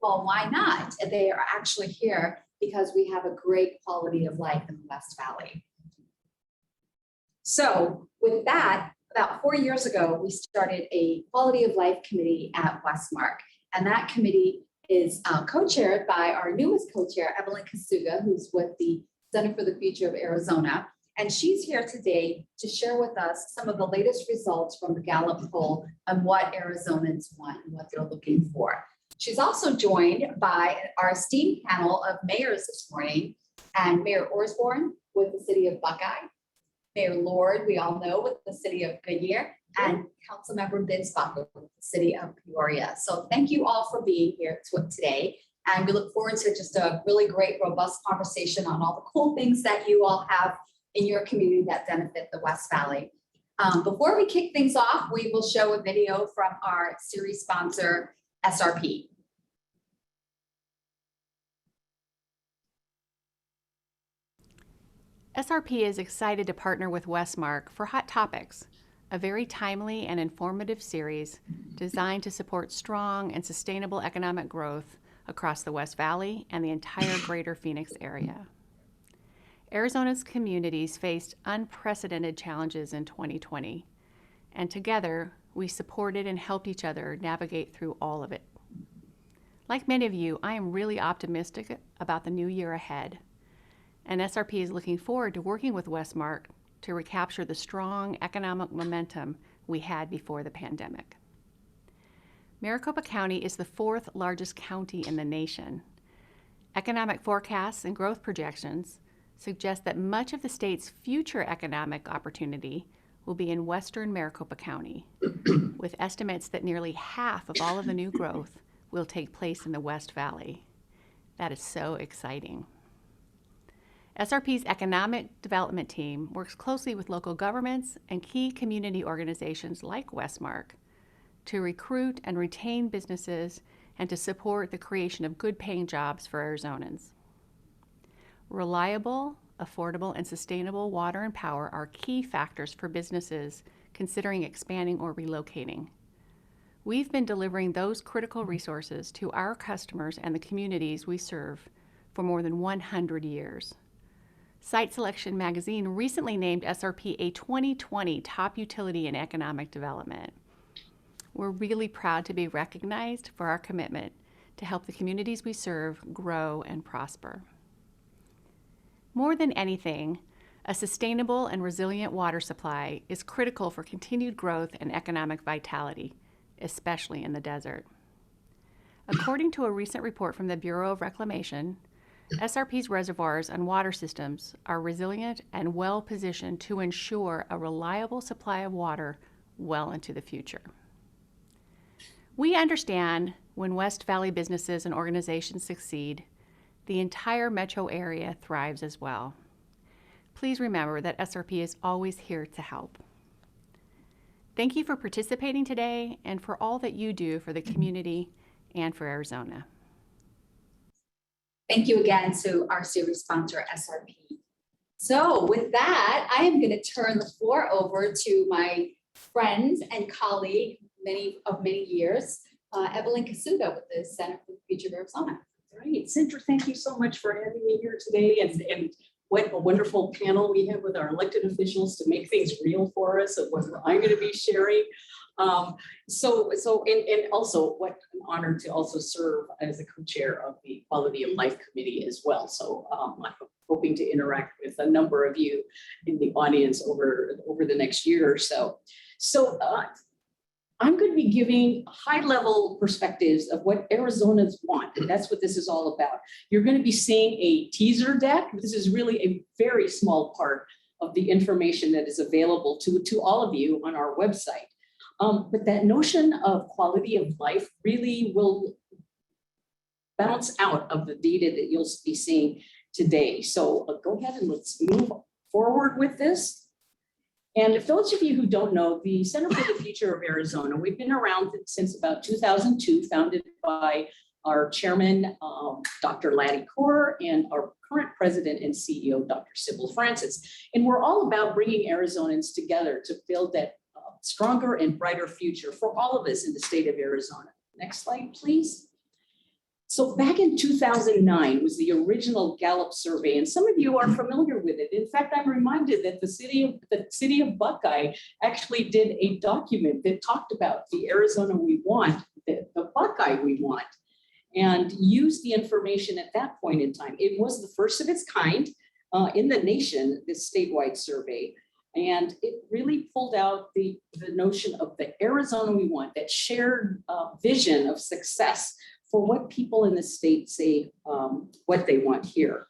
Well, why not? They are actually here because we have a great quality of life in the West Valley. So with that, about 4 years ago, we started a quality of life committee at Westmark. And that committee is co-chaired by our newest co-chair, Evelyn Casua, who's with the Center for the Future of Arizona. And she's here today to share with us some of the latest results from the Gallup poll on what Arizonans want and what they're looking for. She's also joined by our esteemed panel of mayors this morning, and Mayor Osborne with the city of Buckeye, Mayor Lord, we all know, with the city of Goodyear, and Councilmember Binsbacher with the city of Peoria. So thank you all for being here today. And we look forward to just a really great, robust conversation on all the cool things that you all have in your community that benefit the West Valley. Before we kick things off, we will show a video from our series sponsor, SRP. SRP is excited to partner with Westmark for Hot Topics, a very timely and informative series designed to support strong and sustainable economic growth across the West Valley and the entire greater Phoenix area. Arizona's communities faced unprecedented challenges in 2020, and together we supported and helped each other navigate through all of it. Like many of you, I am really optimistic about the new year ahead, and SRP is looking forward to working with Westmark to recapture the strong economic momentum we had before the pandemic. Maricopa County is the fourth largest county in the nation. Economic forecasts and growth projections suggest that much of the state's future economic opportunity will be in western Maricopa County, with estimates that nearly half of all of the new growth will take place in the West Valley. That is so exciting. SRP's economic development team works closely with local governments and key community organizations like Westmark to recruit and retain businesses and to support the creation of good-paying jobs for Arizonans. Reliable, affordable, and sustainable water and power are key factors for businesses considering expanding or relocating. We've been delivering those critical resources to our customers and the communities we serve for more than 100 years. Site Selection magazine recently named SRP a 2020 top utility in economic development. We're really proud to be recognized for our commitment to help the communities we serve grow and prosper. More than anything, a sustainable and resilient water supply is critical for continued growth and economic vitality, especially in the desert. According to a recent report from the Bureau of Reclamation, SRP's reservoirs and water systems are resilient and well-positioned to ensure a reliable supply of water well into the future. We understand when West Valley businesses and organizations succeed, the entire metro area thrives as well. Please remember that SRP is always here to help. Thank you for participating today and for all that you do for the community and for Arizona. Thank you again to our series sponsor, SRP. So with that, I am going to turn the floor over to my friend and colleague, many years, Evelyn Casua with the Center for the Future of Arizona. Great, Sandra, thank you so much for having me here today, and what a wonderful panel we have with our elected officials to make things real for us of what I'm going to be sharing. And also what an honor to also serve as the co-chair of the Quality of Life Committee as well. So I'm hoping to interact with a number of you in the audience over the next year or so. I'm going to be giving high-level perspectives of what Arizonans want, and that's what this is all about. You're going to be seeing a teaser deck. This is really a very small part of the information that is available to all of you on our website. But that notion of quality of life really will bounce out of the data that you'll be seeing today. So go ahead and let's move forward with this. And if those of you who don't know, the Center for the Future of Arizona, we've been around since about 2002, founded by our chairman, Dr. Laddie Kaur, and our current president and CEO, Dr. Sybil Francis. And we're all about bringing Arizonans together to build that stronger and brighter future for all of us in the state of Arizona. Next slide, please. So back in 2009 was the original Gallup survey, and some of you are familiar with it. In fact, I'm reminded that the city of Buckeye actually did a document that talked about the Arizona we want, the Buckeye we want, and used the information at that point in time. It was the first of its kind in the nation, this statewide survey. And it really pulled out the notion of the Arizona we want, that shared vision of success for what people in the state say, what they want here.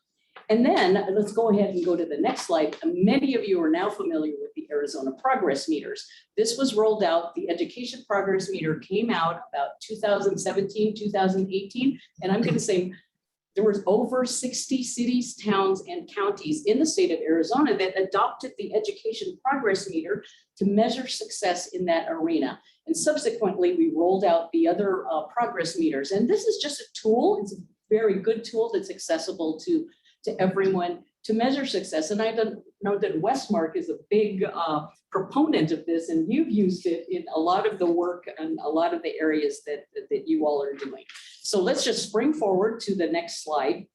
And then let's go ahead and go to the next slide. Many of you are now familiar with the Arizona Progress Meters. This was rolled out. The Education Progress Meter came out about 2017, 2018. And I'm going to say there was over 60 cities, towns, and counties in the state of Arizona that adopted the Education Progress Meter to measure success in that arena. And subsequently, we rolled out the other progress meters. And this is just a tool. It's a very good tool that's accessible to everyone to measure success. And I know that Westmark is a big proponent of this, and you've used it in a lot of the work and a lot of the areas that you all are doing. So let's just spring forward to the next slide.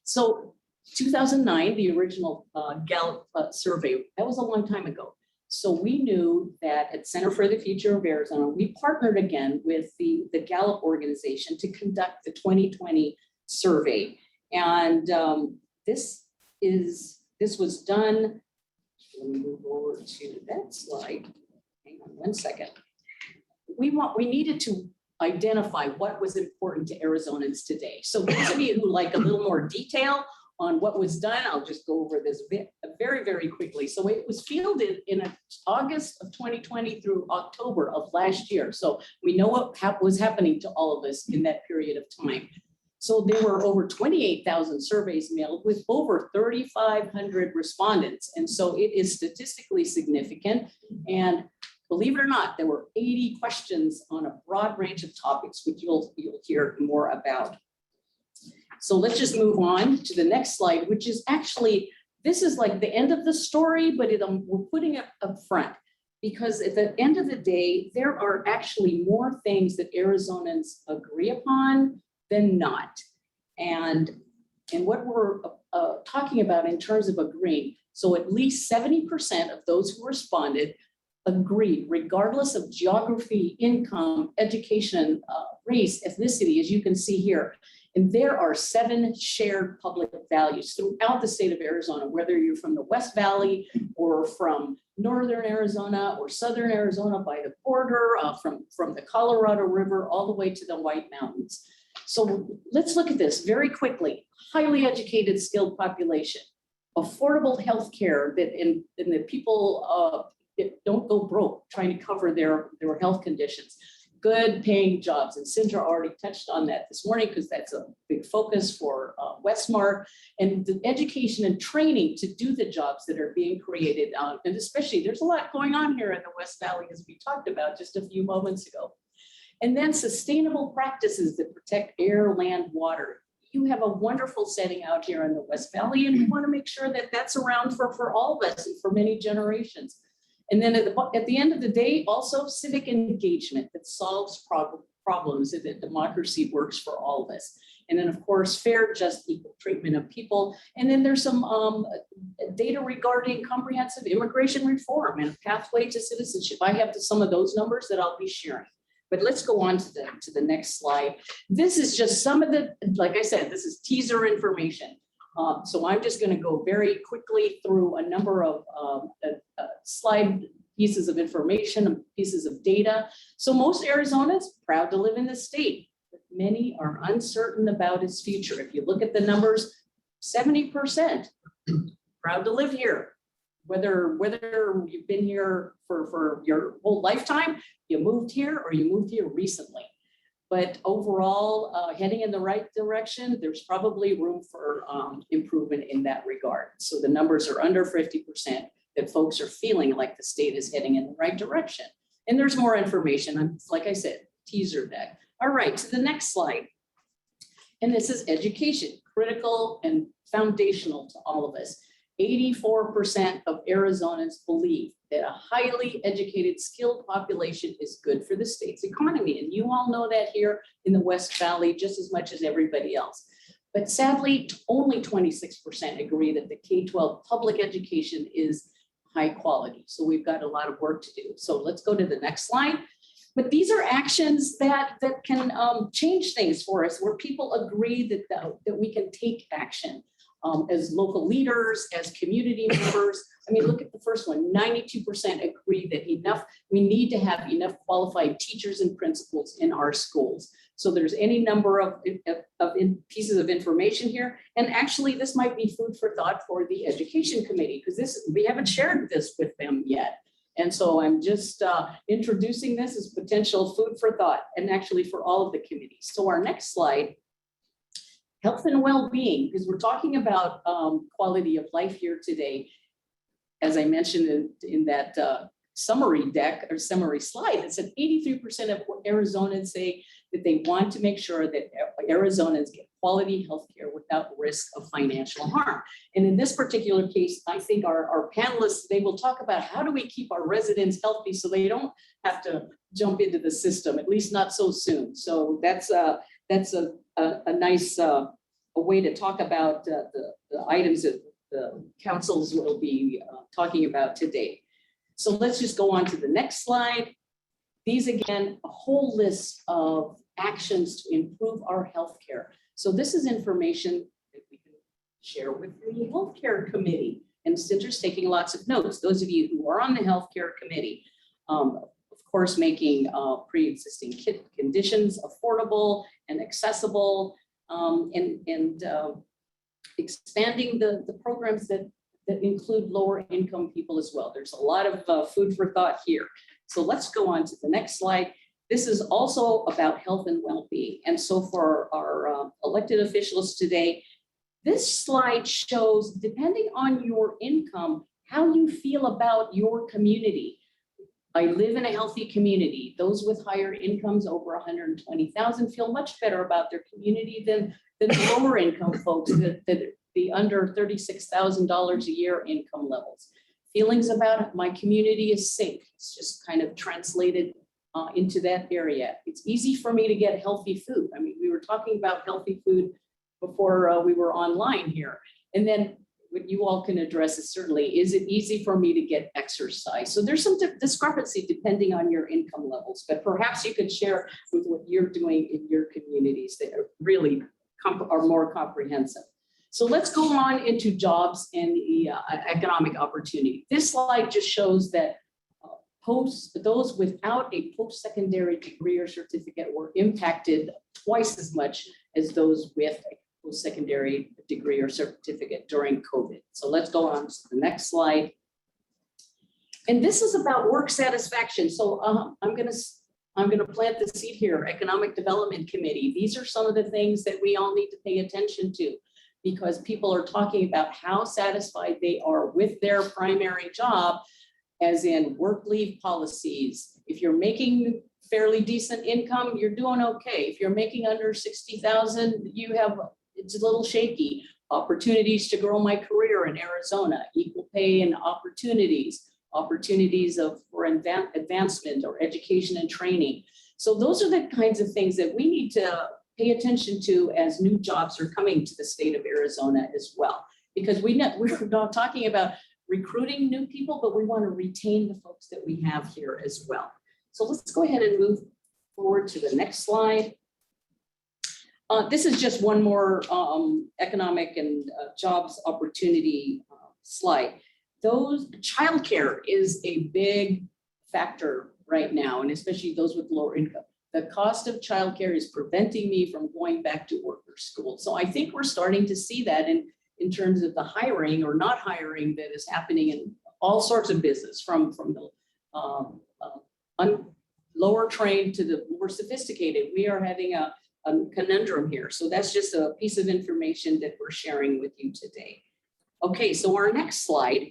So 2009, the original Gallup survey, that was a long time ago. So we knew that at Center for the Future of Arizona, we partnered again with the Gallup organization to conduct the 2020 survey. And this was done. Let me move over to that slide. Hang on one second. We needed to identify what was important to Arizonans today. So those of you who like a little more detail on what was done, I'll just go over this very, very quickly. So it was fielded in August of 2020 through October of last year. So we know what was happening to all of us in that period of time. So there were over 28,000 surveys mailed with over 3,500 respondents. And so it is statistically significant. And believe it or not, there were 80 questions on a broad range of topics, which you'll hear more about. So let's just move on to the next slide, which is actually, this is like the end of the story, but we're putting it up front, because at the end of the day, there are actually more things that Arizonans agree upon than not. And what we're talking about in terms of agreeing, so at least 70% of those who responded agreed, regardless of geography, income, education, race, ethnicity, as you can see here. And there are 7 shared public values throughout the state of Arizona, whether you're from the West Valley or from Northern Arizona or Southern Arizona by the border, from the Colorado River all the way to the White Mountains. So let's look at this very quickly. Highly educated, skilled population, affordable health care and that people don't go broke trying to cover their health conditions. Good paying jobs, and Sindra already touched on that this morning because that's a big focus for Westmark, and the education and training to do the jobs that are being created. And especially, there's a lot going on here in the West Valley, as we talked about just a few moments ago. And then sustainable practices that protect air, land, water. You have a wonderful setting out here in the West Valley, and we want to make sure that that's around for all of us and for many generations. And then at the end of the day, also civic engagement that solves problems and that democracy works for all of us. And then of course, fair, just, equal treatment of people. And then there's some data regarding comprehensive immigration reform and a pathway to citizenship. I have some of those numbers that I'll be sharing. But let's go on to the next slide. This is just some of the, like I said, this is teaser information. So I'm just going to go very quickly through a number of slide pieces of information, pieces of data. So most Arizonans proud to live in the state, but many are uncertain about its future. If you look at the numbers, 70% proud to live here. Whether you've been here for your whole lifetime, you moved here, or you moved here recently. But overall, heading in the right direction, there's probably room for improvement in that regard. So the numbers are under 50% that folks are feeling like the state is heading in the right direction. And there's more information, like I said, teaser deck. All right, to the next slide. And this is education, critical and foundational to all of us. 84% of Arizonans believe that a highly educated, skilled population is good for the state's economy. And you all know that here in the West Valley just as much as everybody else. But sadly, only 26% agree that the K-12 public education is high quality. So we've got a lot of work to do. So let's go to the next slide. But these are actions that can change things for us, where people agree that we can take action. As local leaders, as community members. I mean, look at the first one, 92% agree that we need to have enough qualified teachers and principals in our schools. So there's any number of pieces of information here. And actually, this might be food for thought for the education committee, because we haven't shared this with them yet. And so I'm just introducing this as potential food for thought, and actually for all of the committees. So our next slide. Health and well-being, because we're talking about quality of life here today. As I mentioned in that summary deck or summary slide, it said 83% of Arizonans say that they want to make sure that Arizonans get quality health care without risk of financial harm. And in this particular case, I think our panelists, they will talk about how do we keep our residents healthy so they don't have to jump into the system, at least not so soon. So that's a nice a way to talk about the items that the councils will be talking about today. So let's just go on to the next slide. These again, a whole list of actions to improve our healthcare. So this is information that we can share with the healthcare committee. And Cinder's taking lots of notes. Those of you who are on the healthcare committee, of course, making pre-existing conditions affordable and accessible, and expanding the programs that include lower income people as well. There's a lot of food for thought here. So let's go on to the next slide. This is also about health and well-being. And so for our elected officials today, this slide shows, depending on your income, how you feel about your community. I live in a healthy community. Those with higher incomes over 120,000 feel much better about their community than lower income folks that the under $36,000 a year income levels. Feelings about my community is safe. It's just kind of translated into that area. It's easy for me to get healthy food. I mean, we were talking about healthy food before we were online here. And then what you all can address is certainly, is it easy for me to get exercise? So there's some discrepancy depending on your income levels, but perhaps you could share with what you're doing in your communities that are really are more comprehensive. So let's go on into jobs and the economic opportunity. This slide just shows that those without a post-secondary degree or certificate were impacted twice as much as those with a post-secondary degree or certificate during COVID. So let's go on to the next slide. And this is about work satisfaction. So I'm gonna plant the seed here, Economic Development Committee. These are some of the things that we all need to pay attention to, because people are talking about how satisfied they are with their primary job, as in work leave policies. If you're making fairly decent income, you're doing okay. If you're making under 60,000, it's a little shaky. Opportunities to grow my career in Arizona, equal pay and opportunities for advancement or education and training. So those are the kinds of things that we need to pay attention to as new jobs are coming to the state of Arizona as well. Because we're not talking about recruiting new people, but we want to retain the folks that we have here as well. So let's go ahead and move forward to the next slide. This is just one more economic and jobs opportunity slide. Childcare is a big factor right now, and especially those with lower income. The cost of childcare is preventing me from going back to work or school. So I think we're starting to see that in terms of the hiring or not hiring that is happening in all sorts of business, from the lower trained to the more sophisticated. We are having a conundrum here. So that's just a piece of information that we're sharing with you today. Okay, so our next slide,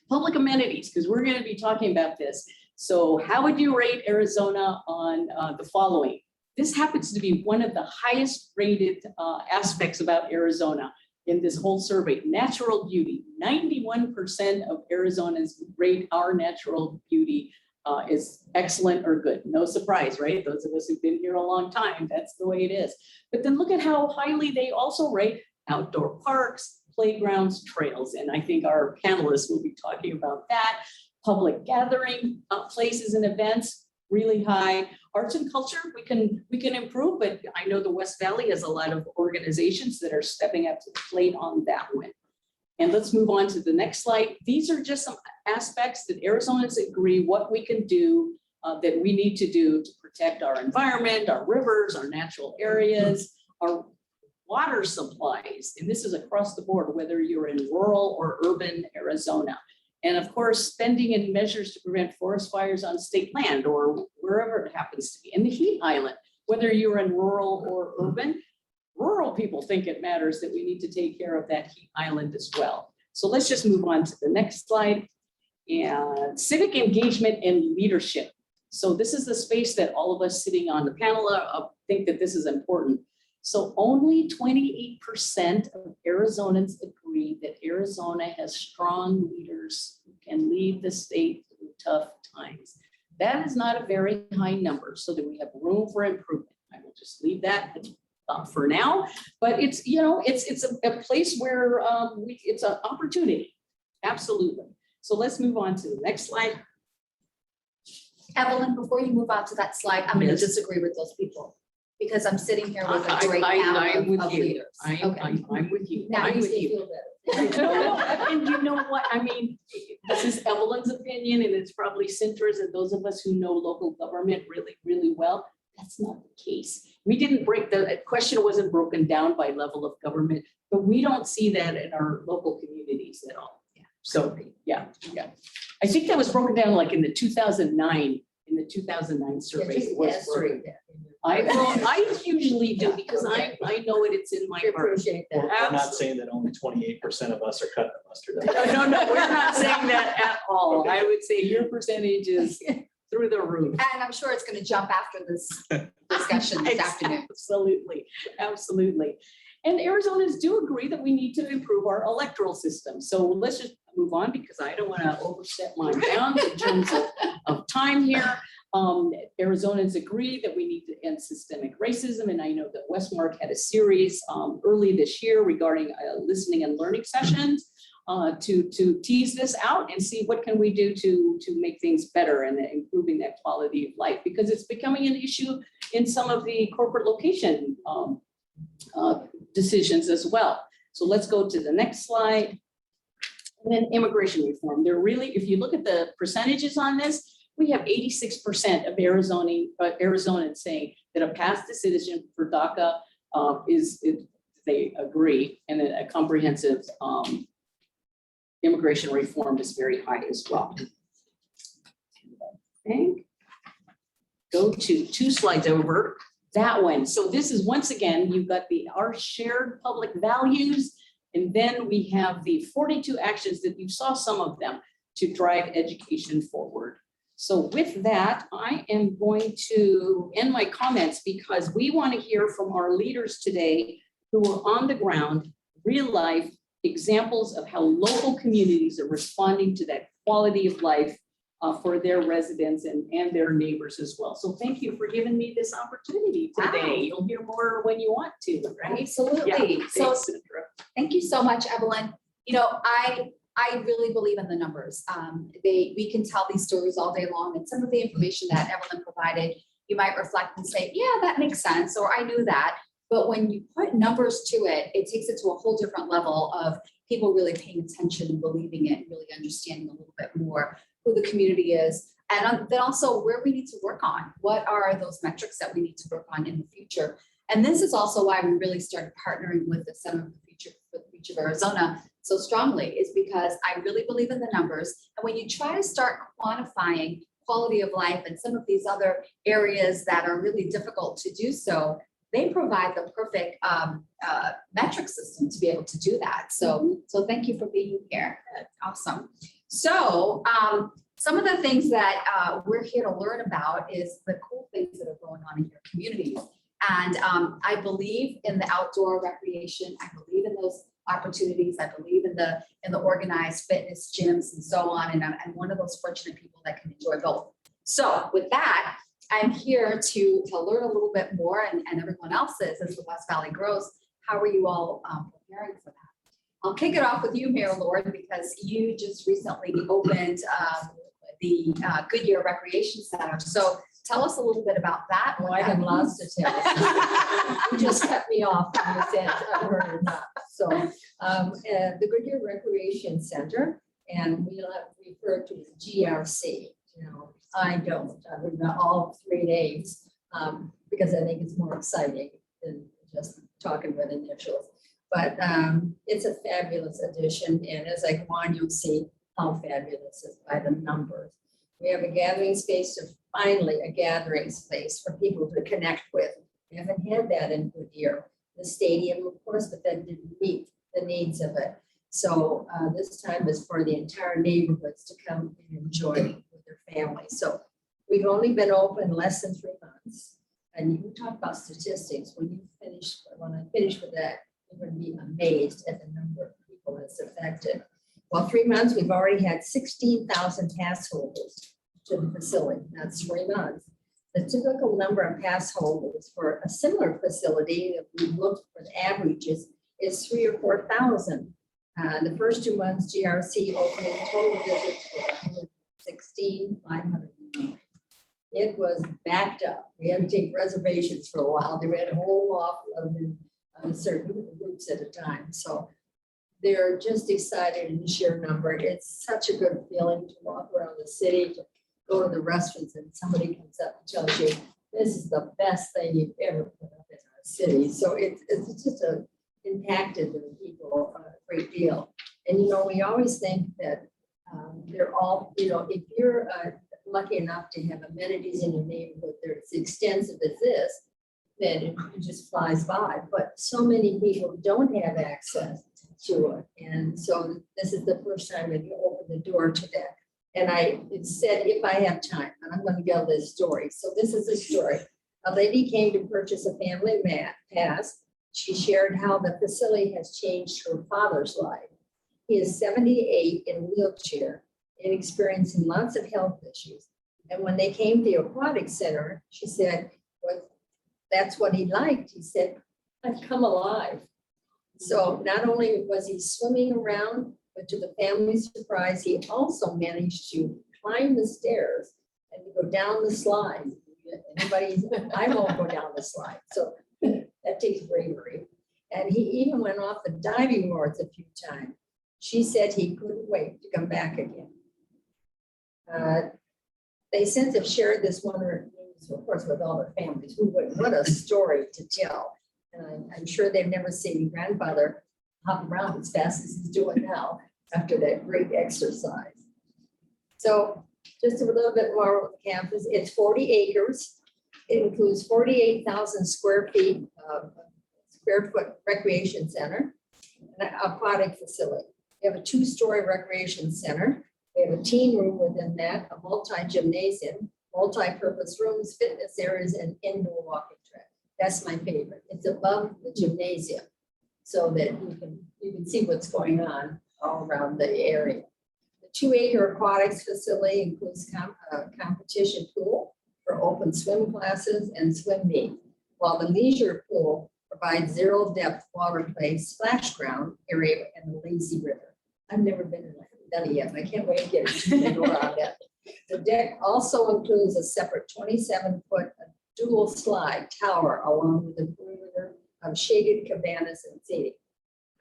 public amenities, because we're going to be talking about this. So how would you rate Arizona on the following? This happens to be one of the highest rated aspects about Arizona. in this whole survey. Natural beauty, 91% of Arizonans rate our natural beauty is excellent or good. No surprise, right? Those of us who've been here a long time, that's the way it is. But then look at how highly they also rate outdoor parks, playgrounds, trails. And I think our panelists will be talking about that. Public gathering places and events, really high. Arts and culture, we can improve, but I know the West Valley has a lot of organizations that are stepping up to the plate on that one. And let's move on to the next slide. These are just some aspects that Arizonans agree what we can do, that we need to do to protect our environment, our rivers, our natural areas, our water supplies. And this is across the board, whether you're in rural or urban Arizona. And of course, spending and measures to prevent forest fires on state land or wherever it happens to be. And the heat island, whether you're in rural or urban, rural people think it matters that we need to take care of that heat island as well. So let's just move on to the next slide. And civic engagement and leadership. So this is the space that all of us sitting on the panel think that this is important. So only 28% of Arizonans agree that Arizona has strong leaders who can lead the state through tough times. That is not a very high number, so that we have room for improvement. I will just leave that for now, but it's, you know, it's a place where it's an opportunity, absolutely. So let's move on to the next slide. Evelyn, before you move on to that slide, I'm going to Yes. disagree with those people because I'm sitting here with a great I'm panel with of you. leaders. Okay. I'm with you. Now I'm you with say you. feel better. No, and you know what, I mean, this is Evelyn's opinion and it's probably Cintra's and those of us who know local government really, really well. That's not the case. We didn't break, the question wasn't broken down by level of government, but we don't see that in our local communities at all. Yeah. So, yeah. I think that was broken down like in the 2009 survey. It was broken. I usually do because I know it, it's in my I heart. appreciate that. We're not saying that only 28% of us are cutting the mustard. No, we're not saying that at all. I would say your percentage is through the roof. And I'm sure it's going to jump after this discussion this afternoon. Absolutely. And Arizonans do agree that we need to improve our electoral system. So let's just move on because I don't want to overstep my bounds in terms of time here. Arizonans agree that we need to end systemic racism. And I know that Westmark had a series early this year regarding listening and learning sessions to tease this out and see what can we do to make things better and improving that quality of life, because it's becoming an issue in some of the corporate location decisions as well. So let's go to the next slide. And then immigration reform. They're really, if you look at the percentages on this, we have 86% of Arizonans saying that a path to citizenship for DACA they agree, and a comprehensive immigration reform is very high as well. Okay. Go to 2 slides over. That one. So this is, once again, you've got our shared public values, and then we have the 42 actions that you saw some of them to drive education forward. So with that, I am going to end my comments because we want to hear from our leaders today who are on the ground, real life examples of how local communities are responding to that quality of life for their residents and their neighbors as well. So thank you for giving me this opportunity today. Wow. You'll hear more when you want to, right? Absolutely. Yeah, So thanks, Sandra. thank you so much, Evelyn. You know, I really believe in the numbers. We can tell these stories all day long, and some of the information that Evelyn provided, you might reflect and say, yeah, that makes sense, or I knew that. But when you put numbers to it, it takes it to a whole different level of people really paying attention and believing it and really understanding a little bit more who the community is. And then also where we need to work on. What are those metrics that we need to work on in the future? And this is also why we really started partnering with the Center for the Future of Arizona so strongly, is because I really believe in the numbers. And when you try to start quantifying quality of life and some of these other areas that are really difficult to do so, they provide the perfect metric system to be able to do that. So thank you for being here. Awesome. So some of the things that we're here to learn about is the cool things that are going on in your communities. And I believe in the outdoor recreation. I believe in those opportunities. I believe in the organized fitness gyms and so on. And I'm one of those fortunate people that can enjoy both. So with that, I'm here to learn a little bit more, and everyone else is, as the West Valley grows. How are you all preparing for that? I'll kick it off with you, Mayor Lord, because you just recently opened the Goodyear Recreation Center. So tell us a little bit about that. Oh, I have lots to tell. You just cut me off when you said I've heard enough. So the Goodyear Recreation Center, and we refer to as GRC. You know, I don't. I would know all three names because I think it's more exciting than just talking with initials. But it's a fabulous addition, and as I go on, you'll see how fabulous it is by the numbers. We have a gathering space, finally a gathering space for people to connect with. We haven't had that in Goodyear. The stadium, of course, but that didn't meet the needs of it. So this time is for the entire neighborhoods to come and enjoy with their families. So we've only been open less than 3 months. And you can talk about statistics. When I finish with that, you're going to be amazed at the number of people that's affected. Well, 3 months, we've already had 16,000 pass holders to the facility. That's 3 months. The typical number of pass holders for a similar facility, if we look for the averages, is 3,000 or 4,000. The first 2 months, GRC opening total visits were 16,509. It was backed up. We had to take reservations for a while. They had to hold off certain groups at a time. So they're just excited in the sheer number. It's such a good feeling to walk around the city, to go to the restaurants, and somebody comes up and tells you, this is the best thing you've ever put up in our city. So it's just impacted the people a great deal. And, you know, we always think that they're all, you know, if you're lucky enough to have amenities in your neighborhood, they're as extensive as this, then it just flies by. But so many people don't have access to it. And so this is the first time that you open the door to that. And it said, if I have time, and I'm going to tell this story. So this is a story. A lady came to purchase a family pass. She shared how the facility has changed her father's life. He is 78 in a wheelchair and experiencing lots of health issues. And when they came to the aquatic center, she said, well, that's what he liked. He said, I've come alive. So not only was he swimming around, but to the family's surprise, he also managed to climb the stairs and to go down the slide. I won't go down the slide. So that takes bravery. And he even went off the diving boards a few times. She said he couldn't wait to come back again. They since have shared this wonder news, of course, with all their families. What a story to tell. And I'm sure they've never seen grandfather hop around as fast as he's doing now after that great exercise. So just a little bit more of the campus. It's 40 acres. It includes 48,000 square foot recreation center and an aquatic facility. We have a 2-story recreation center. We have a teen room within that, a multi-gymnasium, multi-purpose rooms, fitness areas, and indoor walking track. That's my favorite. It's above the gymnasium so that you can see what's going on all around the area. The 2-acre aquatics facility includes a competition pool for open swim classes and swim meet, while the leisure pool provides zero-depth water play splash ground area and the lazy river. I've never been in that yet. I can't wait to get to go around that. The deck also includes a separate 27-foot dual slide tower along with a perimeter of shaded cabanas and seating.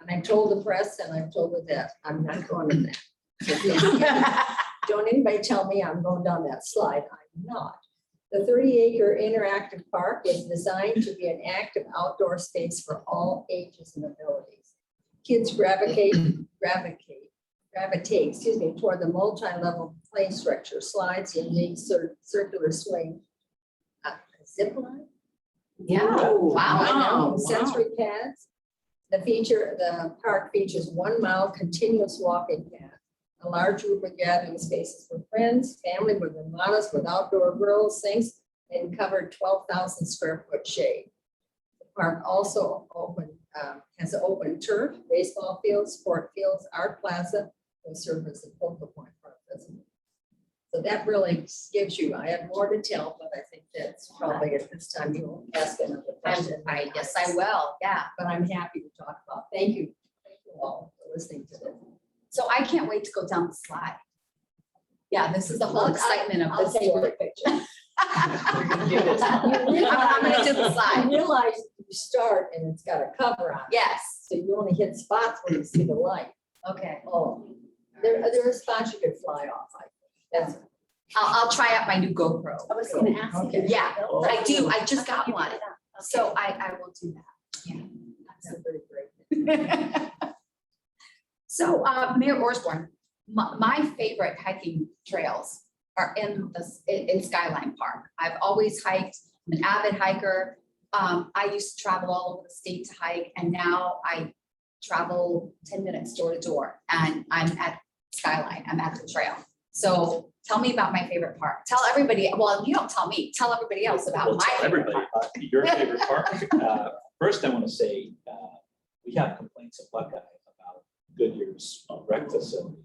And I told the press and I've told the desk, I'm not going to that. So don't anybody tell me I'm going down that slide. I'm not. The 30-acre interactive park is designed to be an active outdoor space for all ages and abilities. Kids gravitate, toward the multi-level play structure, slides, unique circular swing, zip line. Yeah. Wow. Sensory pads. The park features 1 mile continuous walking path, a large group of gathering spaces for friends, family with remodelas with outdoor grills, sinks, and covered 12,000 square foot shade. The park also has an open turf, baseball fields, sport fields, art plaza, will serve as the focal point for our festival. So that really gives you, I have more to tell, but I think that's probably at this time you will ask another question. Yes, I will, yeah. But I'm happy to talk about. Thank you all for listening to this. So I can't wait to go down the slide. Yeah, this is the whole excitement of I'll this. take a picture. I'm gonna do the slide. You realize you start and it's got a cover on it. Yes, So you only hit spots where you see the light. okay. Oh, there are spots you could fly off. That's. I'll try out my new GoPro. I was gonna ask you. Okay. Yeah, I do. I just got one. So I will do that. Yeah. That's pretty great. So, Mayor Osborne, my favorite hiking trails are in Skyline Park. I've always hiked. I'm an avid hiker. I used to travel all over the state to hike, and now I travel 10 minutes door to door, and I'm at Skyline. I'm at the trail. So tell me about my favorite park. Tell everybody. Well, you don't tell me. Tell everybody else about Well, my tell favorite everybody park. about your favorite park. First, I want to say, we have complaints at Buckeye about Goodyear's rec facility.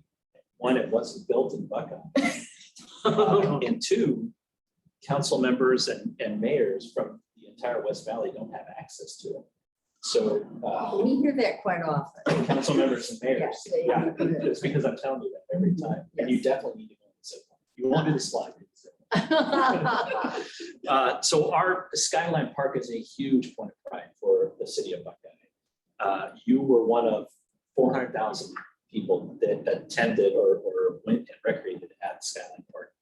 One, it wasn't built in Buckeye. And two, council members and mayors from the entire West Valley don't have access to it. So, We hear that quite often. council members and mayors, Yes, they- yeah, it's because I'm telling you that every time. And you definitely need to go and sit one. You won't do the slide. So our Skyline Park is a huge point of pride for the city of Buckeye. You were one of 400,000 people that attended or went and recreated at Skyline Park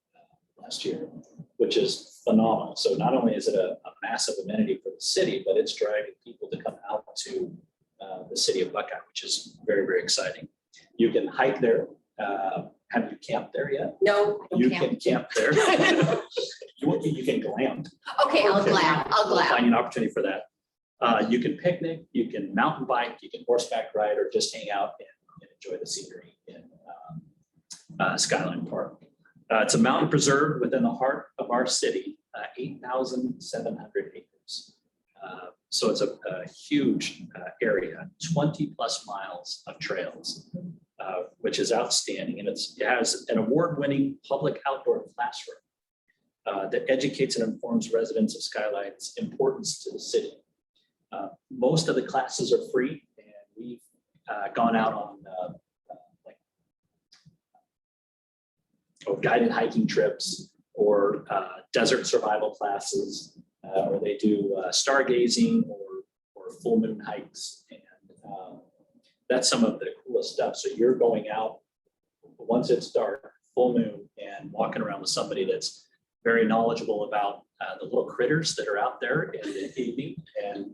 last year, which is phenomenal. So not only is it a massive amenity for the city, but it's driving people to come out to the city of Buckeye, which is very, very exciting. You can hike there. Have you camped there yet? No, I You can't. can camp there. You can glam. Okay, I'll glam. I'll We'll glam. find you an opportunity for that. You can picnic, you can mountain bike, you can horseback ride, or just hang out and enjoy the scenery in Skyline Park. It's a mountain preserve within the heart of our city, 8,700 acres. So it's a huge area, 20 plus miles of trails, which is outstanding. And it has an award-winning public outdoor classroom that educates and informs residents of Skyline's importance to the city. Most of the classes are free, and we've gone out on guided hiking trips or desert survival classes, or they do stargazing or full moon hikes. And that's some of the coolest stuff. So you're going out once it's dark, full moon, and walking around with somebody that's very knowledgeable about the little critters that are out there in the evening and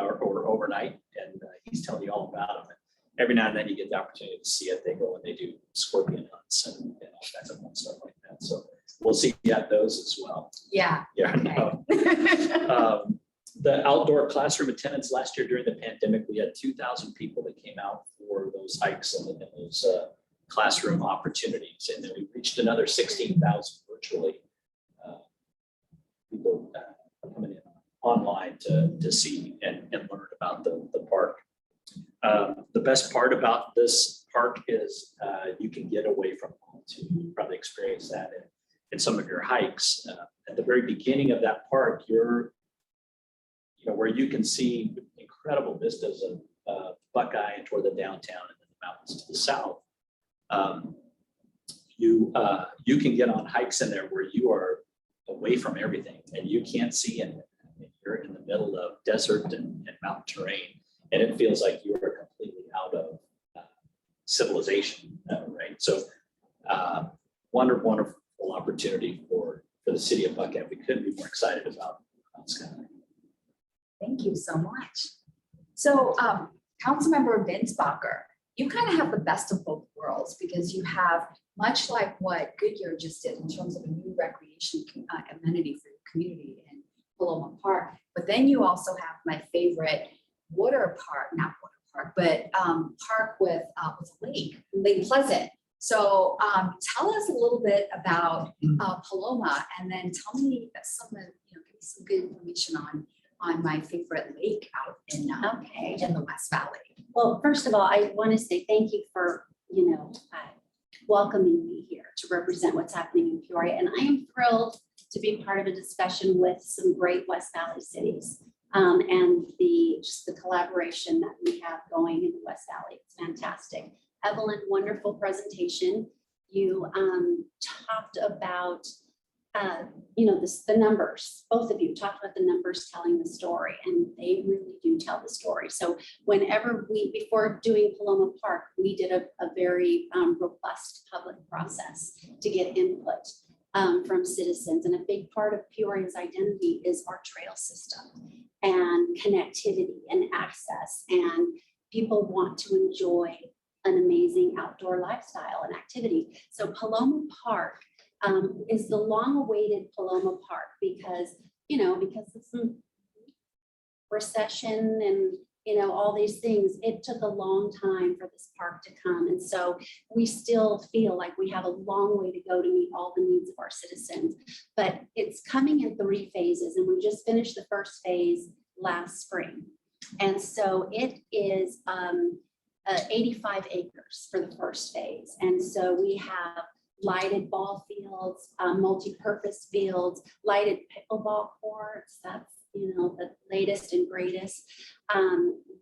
or overnight, and he's telling you all about them. Every now and then you get the opportunity to see it. They go and they do scorpion hunts and all kinds of fun stuff like that. So we'll see you at those as well. Yeah. Yeah. I know. The outdoor classroom attendance last year during the pandemic, we had 2,000 people that came out for those hikes and those classroom opportunities. And then we reached another 16,000 virtually. People coming in online to see and learn about the park. The best part about this park is you can get away from home too. You probably experience that in some of your hikes. At the very beginning of that park, where you can see incredible vistas of Buckeye and toward the downtown and then the mountains to the south. You can get on hikes in there where you are away from everything and you can't see anything. You're in the middle of desert and mountain terrain, and it feels like you are completely out of civilization, right? So wonderful opportunity for the city of Buckeye. We couldn't be more excited about Skyline. Thank you so much. So, Councilmember Binsbacher, you kind of have the best of both worlds because you have, much like what Goodyear just did in terms of a new recreation amenity for your community in Paloma Park, but then you also have my favorite park with a Lake Pleasant. So tell us a little bit about Paloma, and then tell me give me some good information on on my favorite lake out in Okay. in the West Valley. Well, first of all, I want to say thank you for, welcoming me here to represent what's happening in Peoria. And I am thrilled to be part of a discussion with some great West Valley cities. And just the collaboration that we have going in the West Valley. It's fantastic. Evelyn, wonderful presentation. You talked about the numbers. Both of you talked about the numbers telling the story, and they really do tell the story. So whenever before doing Paloma Park, we did a very robust public process to get input from citizens. And a big part of Peoria's identity is our trail system and connectivity and access. And people want to enjoy an amazing outdoor lifestyle and activity. So Paloma Park is the long-awaited Paloma Park because of some recession and all these things. It took a long time for this park to come, and so we still feel like we have a long way to go to meet all the needs of our citizens. But it's coming in 3 phases, and we just finished the first phase last spring, and so it is 85 acres for the first phase, and so we have lighted ball fields, multi-purpose fields, lighted pickleball courts. That's the latest and greatest.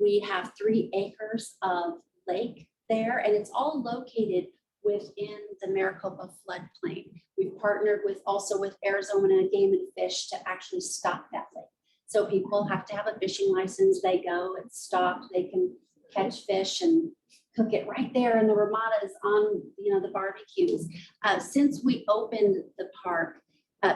We have 3 acres of lake there, and it's all located within the Maricopa floodplain. We've partnered also with Arizona Game and Fish to actually stock that lake. So people have to have a fishing license. They go, it's stocked. They can catch fish and cook it right there in the ramadas on the barbecues. Since we opened the park,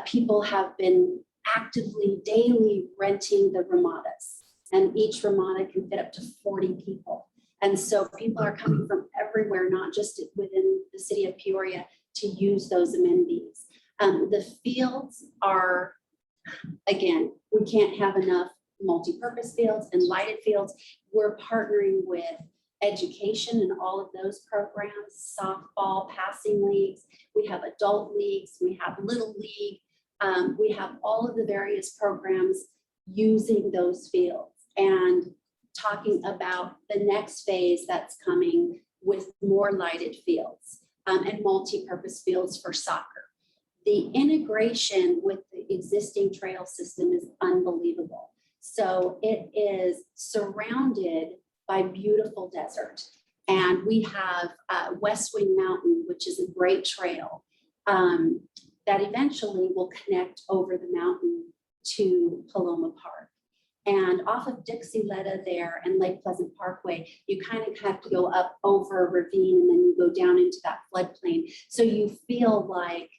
people have been actively daily renting the ramadas, and each ramada can fit up to 40 people. And so people are coming from everywhere, not just within the city of Peoria, to use those amenities. The fields are, again, we can't have enough multi-purpose fields and lighted fields. We're partnering with education and all of those programs, softball, passing leagues. We have adult leagues. We have little league. We have all of the various programs using those fields and talking about the next phase that's coming with more lighted fields and multi-purpose fields for soccer. The integration with the existing trail system is unbelievable. So it is surrounded by beautiful desert. And we have West Wing Mountain, which is a great trail that eventually will connect over the mountain to Paloma Park. And off of Dixie-Letta there and Lake Pleasant Parkway, you kind of have to go up over a ravine and then you go down into that floodplain. So you feel like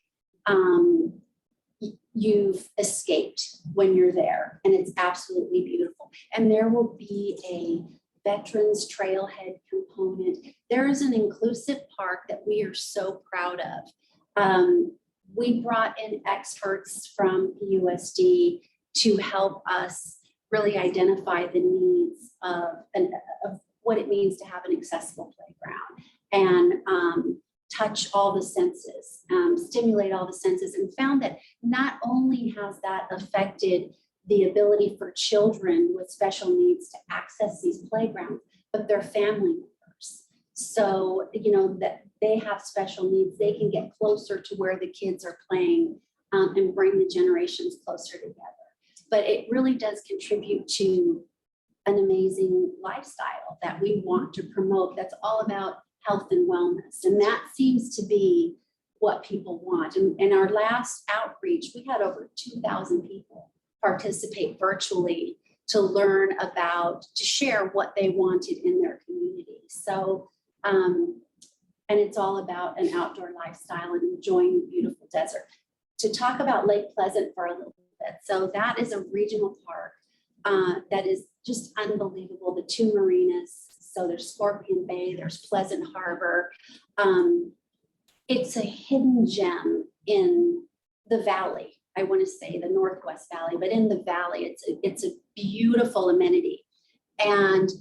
you've escaped when you're there, and it's absolutely beautiful. And there will be a veterans trailhead component. There is an inclusive park that we are so proud of. We brought in experts from USD to help us really identify the needs of what it means to have an accessible playground and touch all the senses, stimulate all the senses, and found that not only has that affected the ability for children with special needs to access these playgrounds, but their family members. So, that they have special needs, they can get closer to where the kids are playing and bring the generations closer together. But it really does contribute to an amazing lifestyle that we want to promote. That's all about health and wellness. And that seems to be what people want. And in our last outreach, we had over 2,000 people participate virtually to learn to share what they wanted in their community. So, and it's all about an outdoor lifestyle and enjoying the beautiful desert. To talk about Lake Pleasant for a little bit. So that is a regional park that is just unbelievable. The 2 marinas. So there's Scorpion Bay, there's Pleasant Harbor. It's a hidden gem in the valley. I want to say the Northwest Valley, but in the valley, it's a beautiful amenity. And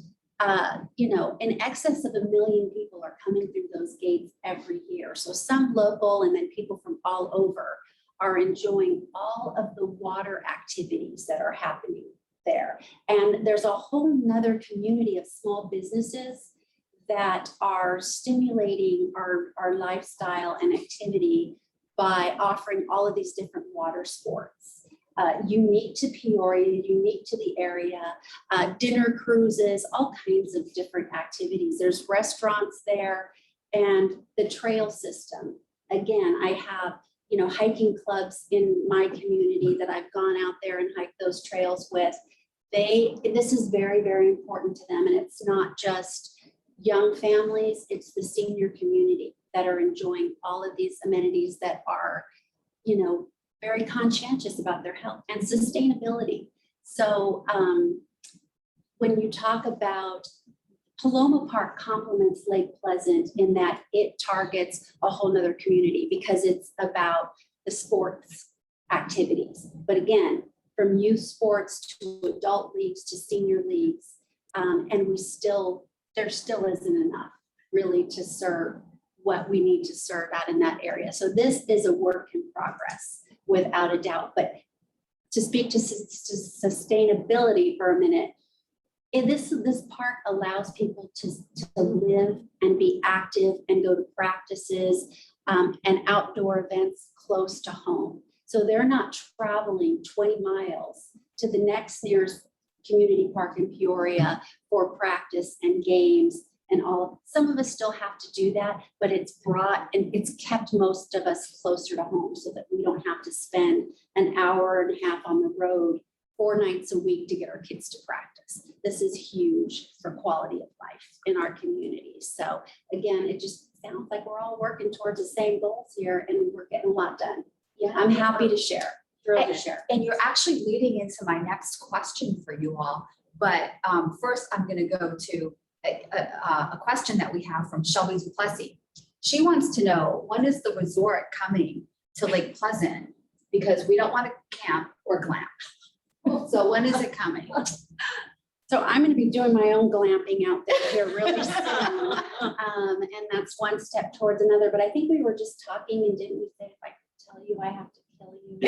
in excess of 1 million people are coming through those gates every year. So some local and then people from all over are enjoying all of the water activities that are happening there. And there's a whole nother community of small businesses that are stimulating our lifestyle and activity by offering all of these different water sports. Unique to Peoria, unique to the area, dinner cruises, all kinds of different activities. There's restaurants there and the trail system. Again, I have, hiking clubs in my community that I've gone out there and hiked those trails with. This is very, very important to them. And it's not just young families, it's the senior community that are enjoying all of these amenities that are, very conscientious about their health and sustainability. So when you talk about Paloma Park complements Lake Pleasant in that it targets a whole nother community because it's about the sports activities. But again, from youth sports to adult leagues to senior leagues, and there still isn't enough really to serve what we need to serve out in that area. So this is a work in progress without a doubt. But to speak to sustainability for a minute, this park allows people to live and be active and go to practices and outdoor events close to home. So they're not traveling 20 miles to the next nearest community park in Peoria for practice and games and all. Some of us still have to do that, but it's brought and it's kept most of us closer to home so that we don't have to spend an hour and a half on the road 4 nights a week to get our kids to practice. This is huge for quality of life in our communities. So again, it just sounds like we're all working towards the same goals here and we're getting a lot done. Yeah. I'm happy to share, thrilled to share. And you're actually leading into my next question for you all. But first, I'm going to go to a question that we have from Shelby Duplessis. She wants to know, when is the resort coming to Lake Pleasant? Because we don't want to camp or glamp. So when is it coming? So I'm going to be doing my own glamping out there here really soon. And that's one step towards another. But I think we were just talking and didn't we say, if I tell you, I have to kill you.